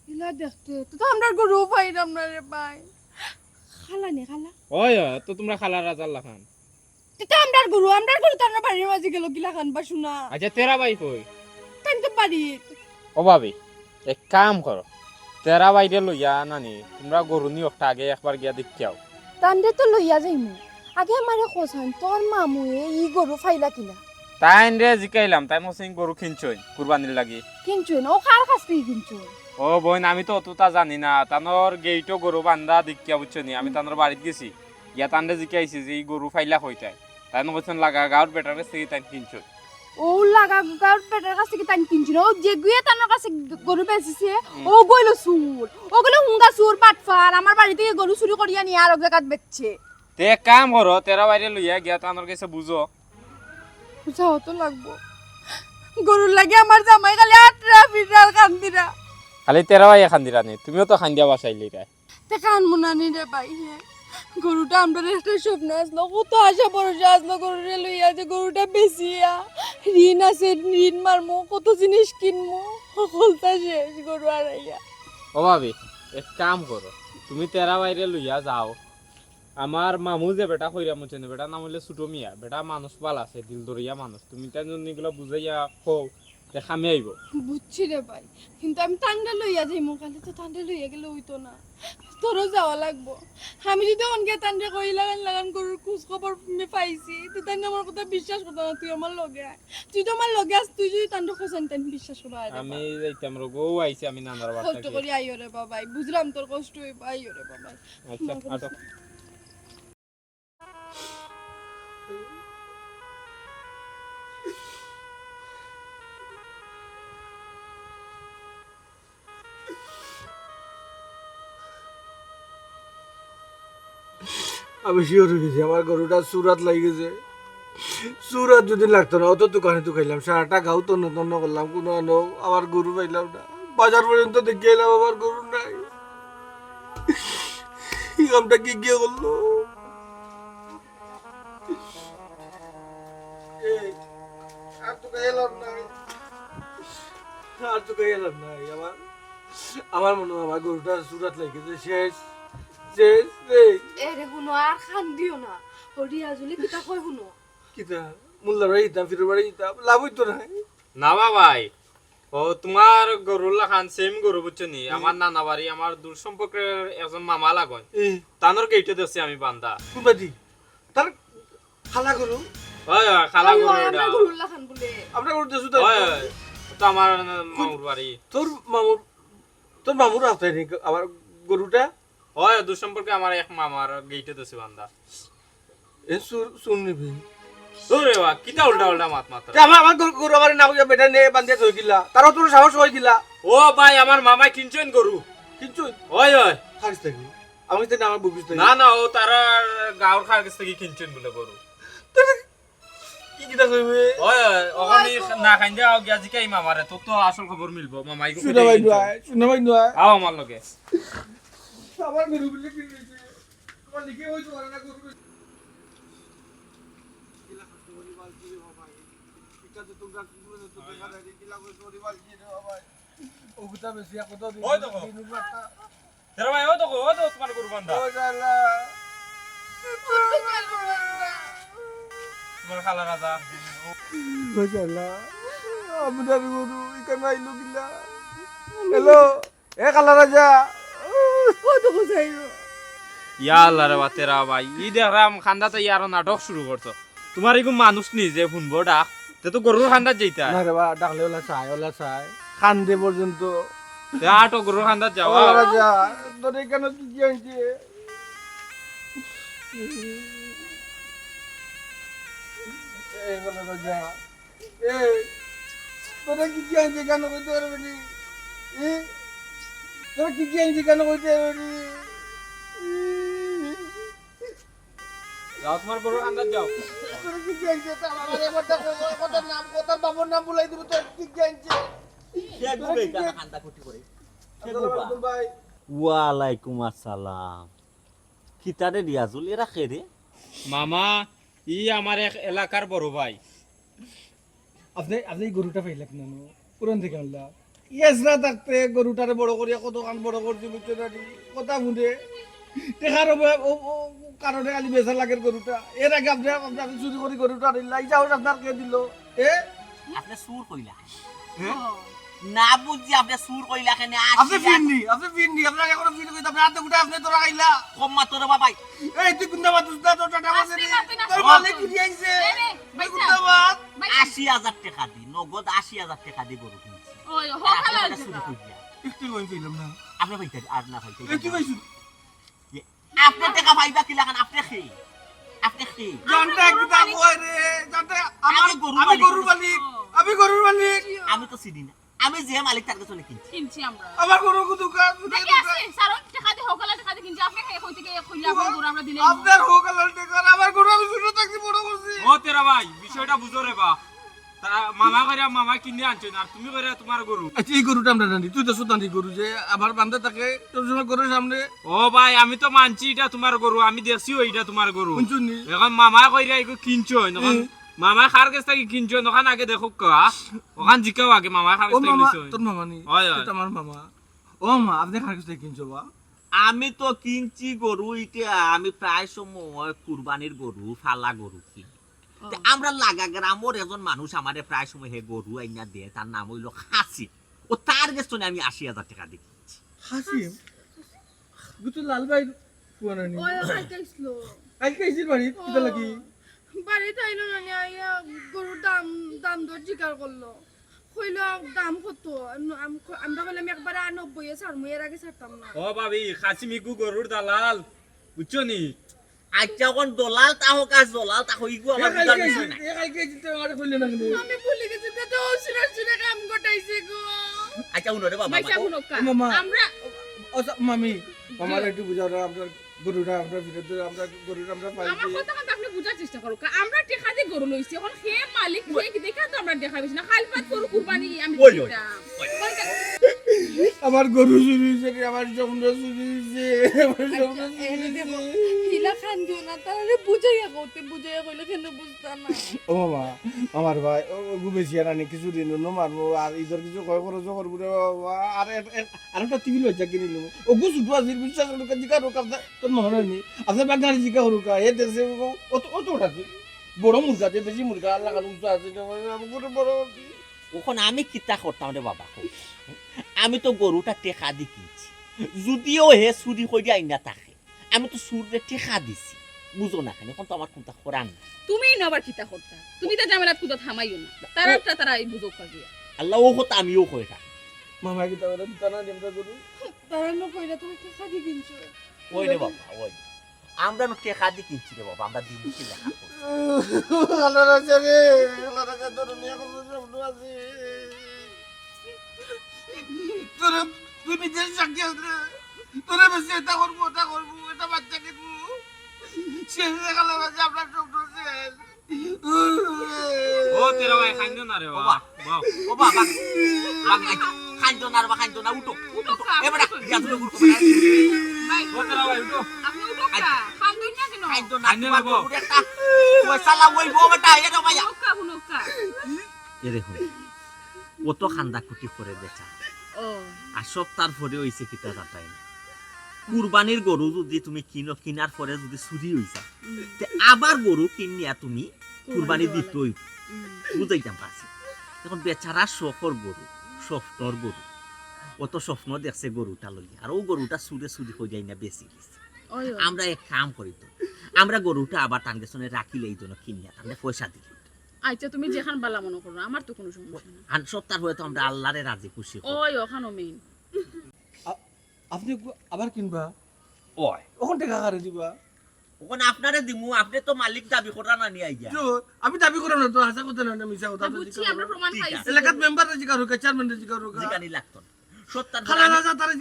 ইলা দেখতে তো আমরা গরু পাইলাম না রে ভাই খালা নে খালা ওই তো তোমরা খালা রাজার লাখান তো আমরা গরু তো আমরা বাড়ির মাঝে গেল কিলা খান বা শুনা আচ্ছা তেরা ভাই কই তাই তো বাড়ি ও ভাবি এক কাম করো তেরা বাইরে লইয়া নানি তোমরা গরু নি একটা আগে একবার গিয়া দেখতে আও তান্ডে তো লইয়া যাইমু আগে আমারে কোসান তোর মামুয়ে ই গরু ফাইলা কিলা তাই রে জিকাইলাম তাই মসিং গরু কিনছই কুরবানির লাগি কিনছুন ও কার কাছ থেকে কিনছুন? ও বোন আমি তো অতটা জানি না তানোর গেইটো গরু বান্ধা দেখিয়া বুঝছনি আমি তানোর বাড়িতে গেছি গিয়া তানরে জিকাইছি যে এই গরু ফাইলা হইতাই তাই বলছেন লাগা গাঁর বেটার কাছ থেকে তাই কিনছই ও লাগা গার পেটের কাছ থেকে তাই কিনছুন ও যে গুয়ে তার কাছে গরু বেচিছে ও গইলো সুর ও গেলো হুঙ্গা সুর পাটফার আমার বাড়ি থেকে গরু চুরি করিয়া নিয়ে আর এক জায়গাত বেচছে। তে এক কাম করো তেরা বাইরে লইয়া গিয়া তানোর কাছে বুঝো বুঝাও তো লাগবো গরুর লাগে আমার জামাই খালি আটরা পিটার কান্দিরা খালি তেরাই এখান দিরানি তুমিও তো খান দিয়া বাসাইলি রে তে কান মুনানি রে ভাই হ্যাঁ গরুটা আমরা একটা স্বপ্ন আসলো কত আশা ভরসা আসলো গরুরে লইয়া যে গরুটা বেচিয়া ঋণ আছে ঋণ মারমো কত জিনিস কিনমো সকলটা শেষ গরু আড়াইয়া। ও ভাবি এক কাম করো তুমি তেরা বাইরে লইয়া যাও আমার মামু যে বেটা কইরা মুছেন বেটা নাম হইলে ছোট মিয়া বেটা মানুষ পাল আছে দিল দরিয়া মানুষ তুমি তাই এগুলো বুঝাইয়া কও দেখামে আইব বুঝছি রে ভাই কিন্তু আমি টান্ডা লইয়া যাইমো কালে তো টান্ডা লইয়া গেলে হইতো না তোরও যাওয়া লাগবো আমি যদি অনকে টান্ডা কই লাগান লাগান গরুর খোঁজ খবর আমি পাইছি তো তাই আমার কথা বিশ্বাস করতো না তুই আমার লগে আয়। তুই তো আমার লগে আস তুই যদি টান্ডা খোঁজান তাই বিশ্বাস করো আমি যাইতাম রে গো আইছি আমি নানার বাড়ি কষ্ট করি আইও রে বাবাই বুঝলাম তোর কষ্ট হইব আইও রে বাবাই। আচ্ছা আটো আমি শিওর হয়ে গেছি আমার গরুটা সুরাত লাগি গেছে। সুরাত যদি লাগতো না অত দোকানে তো খাইলাম সারাটা গাও তন্ন তন্ন করলাম কোনো আনো আমার গরু পাইলাম না বাজার পর্যন্ত দেখে এলাম আমার গরু নাই। এই কামটা কি গিয়ে করলো? এই, আর তো খাইলাম নাই আর তো খাইলাম নাই আমার মনে হয় আমার গরুটা সুরাত লাগেছে শেষ শেষ রে। এ রে শুনো আর খান দিও না হরিয়া জুলি কিতা কই শুনো কিতা মোল্লার বাড়ি যেতাম ফিরের বাড়ি যেতাম লাভ হইতো না। না ভাই ও তোমার গরুলা খান সেম গরু বুঝছো নি আমার নানা বাড়ি আমার দূর সম্পর্কের একজন মামা লাগন তানোর গেইটে দেখছি আমি বান্দা কোন বাড়ি তার খালা গরু হয় হয় খালা গরু এটা আমরা গরুল্লা খান বলে আমরা গরু দেশু হয় হয় তো আমার মামুর বাড়ি তোর মামুর রাস্তায় নেই আমার গরুটা হয় দূর সম্পর্কে আমার এক মামার গেইটে দেখছি বান্দা এ শুন নিবি ওরে বাবা কিটা উল্টা উল্টা মাত মাত্র আমার গরু আমার না বুঝা বেটা নিয়ে বান্ধিয়া থই গিলা তারও তোর সাহস হয়ে গিলা ও ভাই আমার মামা কিনছেন গরু কিন্তু হয় হয় খারিস থাকি আমি তো না আমার বুঝিস থাকি না না ও তারা গাঁর খার কাছ থেকে কিনছেন বলে গরু কি কিটা কইবে হয় হয় ওখানে না খাইন যাও গিয়া জিকাই মামারে তো তো আসল খবর মিলবো মামাই গো শুনা ভাই নয় আও আমার লগে আমার গরু বলে কি হইছে তোমার লিখে হইছে না গরু তেরা ভাই ও তো তোমার গরু বান্ধা তোমার খালা রাজা হ্যালো এ কালা রাজা ও তো বুঝাইরো ইয়া আল্লাহ রে তেরা ভাই ই দেখরাম খান্দাতে ইয়ার নাটক শুরু করছো তোমার এরকম মানুষ নি যে শুনবো ডাক তে তো গরুর খান্দাত যাইতা না রে বা ডাকলে ওলা চাই খান্দে পর্যন্ত তে আটো গরুর খান্দাত যাও কালা রাজা তোর এখানে কি কি হয়েছে এই কালা রাজা এই তোরা কি কি হয়েছে কেন কইতে পারবি নি তোরা কি কি হয়েছে কেন কইতে পারবি যাও তোমার গরুর খান্দাত যাও তোরা কি কি হয়েছে তা আমার কথা কথা নাম কথা বাবুর নাম বলাই দিব তোর কি কি হয়েছে ভাই ওয়ালাইকুম আসসালাম কিতারে রিয়াজুল এরা খেরে মামা ই আমার এক এলাকার বড় ভাই আপনি এই গরুটা পাইলেন না পুরান থেকে আনলা ইয়েসরা থাকতে গরুটারে বড় করিয়া কত কান বড় করছি বুঝছো না কথা শুনে দেখার কারণে খালি বেচার লাগে গরুটা এর আগে আপনি চুরি করি গরুটা নিলা এই যাও আপনার কে দিল এ আপনি সুর কইলা না বুঝি আপনি সুর কইলা কেন আপনি ফিরনি আপনার এখন ফির কইতে আপনি হাতে গুটা আপনি তোরা খাইলা কম মাত্র বাবাই এই তুই কুন্দা মাতুস না তোর টাকা আছে রে আসতে না, তোর আসতে না। মালিক কি আইছে নে, নে, তুই বাইসা। কুন্দা মাত ৮০,০০০ টাকা দি নগদ ৮০,০০০ টাকা দি গরু কিনছি ওই আর হোক আপনি হালাল এটা চুরি কইরা। একটু কই ফেললাম না আপনি পাইতে আর না পাইতে এই তুই কইছিস আপনি টাকা পাইবা কি লাগান আপনি খেয়ে আপনি খেয়ে জানটা কিটা কই রে জানটা আমার আমি গরুর আমি মালিক। গরুর মালিক আমি গরুর মালিক আমি তো চিনি না আমি যে মালিক তার কাছে কিনছি কিনছি আমরা আমার গরু দোকান দেখি আছে সারো টাকা দিয়ে হোক হালাল টাকা দিয়ে কিনছি আপনি কই থেকে কইলা আমার গরু আমরা দিলে আপনার হোক আলাল টাকা আমার গরু আমি ছোট থাকতে বড় করছি ও তেরা ভাই বিষয়টা বুঝো রে বা মামা করে মামা কিনে আনছো আর তুমি করে তোমার গরু আচ্ছা এই গরুটা আমরা জানি তুই তো সুতানি গরু যে আমার বান্ধে থাকে তোর সময় গরুর সামনে ও ভাই আমি তো মানছি এটা তোমার গরু আমি দেখছি ওইটা তোমার গরু শুনছুনি এখন মামা কইরা এগো কিনছো নখন মামা খার কাছ থেকে কিনছো নখন আগে দেখো কা ওখান জিকাও আগে মামা খার ও কাছ থেকে মামা নিছো তোর মামা নি হয়, হয়। এটা আমার মামা ও মা আপনি খার কাছে কিনছো বা আমি তো কিনছি গরু এটা আমি প্রায় সময় কুরবানির গরু ফালা গরু কিনি তে আমরা লাগা গ্রামের একজন মানুষ আমারে প্রায় সময় হে গরু আইনা দিয়ে তার নাম হইল হাসি ও তার গেছনে আমি ৮০,০০০ টাকা দিয়ে কিনছি হাসিম গুতো লাল ভাই কোনানি ওই খাইতেছিল আজ কাইছিস বাড়ি কিটা লাগি বাড়িতে আইলো না নি, আইয়া গরুর দাম দাম দর জিজ্ঞাসা করলো কইল দাম কত আমরা বললাম একবার ৯০ ছাড়মু এর আগে ছাড়তাম না ও ভাবি খাসিমিকু গরুর দালাল বুঝছো নি আচ্ছা কোন দলাল তা হোক আর দলাল তা হইগো আমার বুঝার বিষয় নাই এ কাই কাইছিস তো আমার কইলে না কেন আমি ভুলে গেছি তো ওসিরা ওসিরা কাম গটাইছে গো আচ্ছা উনরে বাবা বাইসা হুনকা ও মামা। আমরা ও মামি আমার একটু বুঝাও না আপনার গরুটা আমরা বিরুদ্ধে আমরা গরুটা আমরা আমার পাইছি কথা কথা আপনি বুঝার চেষ্টা করো আমরা টাকা দিয়ে গরু লইছি এখন হে মালিক হে কি দেখা তো আমরা দেখাবিস না খালপাত গরু কুরবানি আমি ওই, ওই। দিতাম। আমার গরু চুরি হয়েছে রে, আমার স্বপ্ন চুরি হয়েছে আমার স্বপ্ন চুরি হয়েছে। হিলা খান দিও না তারে বুঝাইয়া কইলে কেন বুঝতা না ও মামা আমার ভাই ও ঘুমেছি আর আমি কিছু দিন মারবো আর ইধর কিছু কয় খরচ করবো রে বাবা আর আর একটা টিভি লজ্জা কিনে নিব ও গু ছুটু আছে বিশ্বাস করুক জিকা রোক আপনার তোর মনে হয়নি আপনার বাগান জিকা রোক এ দেশে অত অত আছে বড় মুরগা আছে দেশি মুরগা আল্লাহ কাল উঁচু আছে আমি বড় বড় ওখন আমি কিতা করতাম রে বাবা আমি তো গরুটা টেকা দি কিনছি যদিও হে চুরি করে আইনা থাকে আমি তো চুরে টেকা দিছি বুঝো না কেন এখন তো আমার কোনটা করার না তুমি না আবার কিতা করতা তুমি তো জামেলাত কুদা থামাইও না তারা এই বুঝো কাজিয়া আল্লাহ ও কথা আমিও কই থাকি মামা কি তাহলে তারা নিমটা গরু তারা না কইরা তুমি টাকা দি কিনছো ওই রে বাবা ওই আমরা না টেকা দি কিনছি রে বাবা আমরা দিব কি লেখা করছি। আল্লাহ রাজা রে আল্লাহ রাজা তোর নিয়ে কোনো স্বপ্ন আছে তোর তুই নিজের সাক্ষী আছে তোরা বেশি এটা করবো এটা বাচ্চা কিনবো শেষ দেখাল যে আপনার স্বপ্ন শেষ ও তেরা ভাই খাইছো না রে বাবা বাবা বাও ও বাবা খাইতো না রে বা খাইতো না উঠো উঠো এবারে দিয়া তুই গুরু ভাই ও তেরা ভাই উঠো আপনি উঠোকা খান দিন না কেন খাইতো না আইনে নেবো। একটা পয়সা লাগাইবো বেটা এটা মাইয়া হুনকা এ দেখুন ও তো খান্দা কুটি করে বেচা ও আর সপ্তাহ পরে হইছে কিতা জাতাই কুরবানির গরু যদি তুমি কিনো কিনার পরে যদি চুরি হইছা তে আবার গরু কিনিয়া তুমি কুরবানি দিতই বুঝাইতাম পারছি এখন বেচারা শখর গরু স্বপ্নর গরু ও তো স্বপ্ন দেখছে গরুটা লই আর ও গরুটা চুরে চুরি হয়ে যায় না বেশি গেছে ওই আমরা এক কাম করি তো আমরা গরুটা আবার টাঙ্গেশনে রাখিলে এই জন্য কিনিয়া তাহলে পয়সা দিই আচ্ছা তুমি যেখান বালা মনে করো আমার তো কোনো সমস্যা না আর সপ্তাহ হয়ে তো আমরা আল্লাহরে রাজি খুশি করি। ওই ওখানো মেইন আপনি আবার কিনবা ওই ওখান টাকা কারে দিবা ওখানে আপনারে দিমু আপনি তো মালিক দাবি করা না নিয়ে আইয়া আমি দাবি করলাম না তো হাসা কথা না মিশা কথা বুঝছি আমরা প্রমাণ ঠিক আছে। পাইছি এলাকার মেম্বার জিকা রোকা চেয়ারম্যান জিকা রোকা জিগানি লাগতো না সপ্তাহ খালা রাজা তারা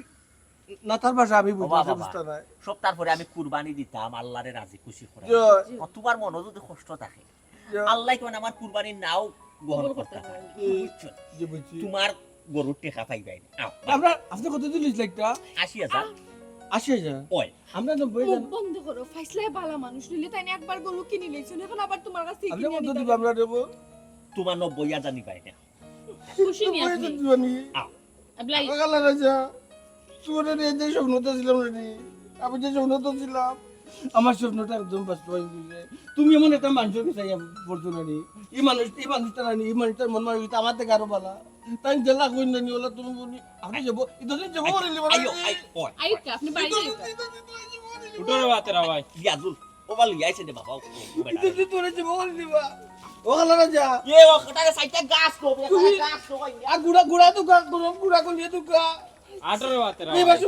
না তার ভাষা আমি বাবা, বাবা। বুঝতে নাই সপ্তাহ পরে আমি কুরবানি দিতাম আল্লাহরে রাজি খুশি করে জয় তোমার মনে যদি কষ্ট থাকে জয় আল্লাহ কেন আমার কুরবানি নাও গ্রহণ কবুল করতে করতে পারে পারে। বুঝছো? যে বুঝছি তোমার গরুর টেকা পাইবাই না আমরা আপনি কত দিলিস লাইকটা ৮০,০০০ 80,000 ওই আমরা 90 মুখ বন্ধ করো ফাইসলাই বালা মানুষ নিলে তাই না একবার গরু কিনে লইছো এখন আবার তোমার কাছে আপনি কত দিব আমরা দেব তোমার ৯০,০০০ নিবাই না খুশি নি আপনি দিবানি আবলাই খালা রাজা সুরে রে যে স্বপ্ন তো ছিলাম রে আমি যে স্বপ্ন তো ছিলাম আমার স্বপ্নটা একদম বাস্তবায়ন করছে। তুমি এমন একটা মানুষের কাছে পড়ছো না নি, এই মানুষটা না নি, এই মানুষটার মন মানসিকতা আমার থেকে আরো ভালো। তাই জেলা কই না নি ওলা তুমি বলি আপনি যাবো ইদরে যাবো বলে নিবা আইও আই ওই আইকা আপনি বাইরে উঠো রে বা তেরা ভাই ইয়াজুল ও বালি আইছে দে বাবা ও বেটা ইদরে তোরে যাবো বলে নিবা ও খালা না যা এ ও কটারে সাইতে গাছ তো গাছ তো আর গুড়া তো গুড়া কোন দিয়ে তো আটো রে বা তেরা এই ভাই। বাসু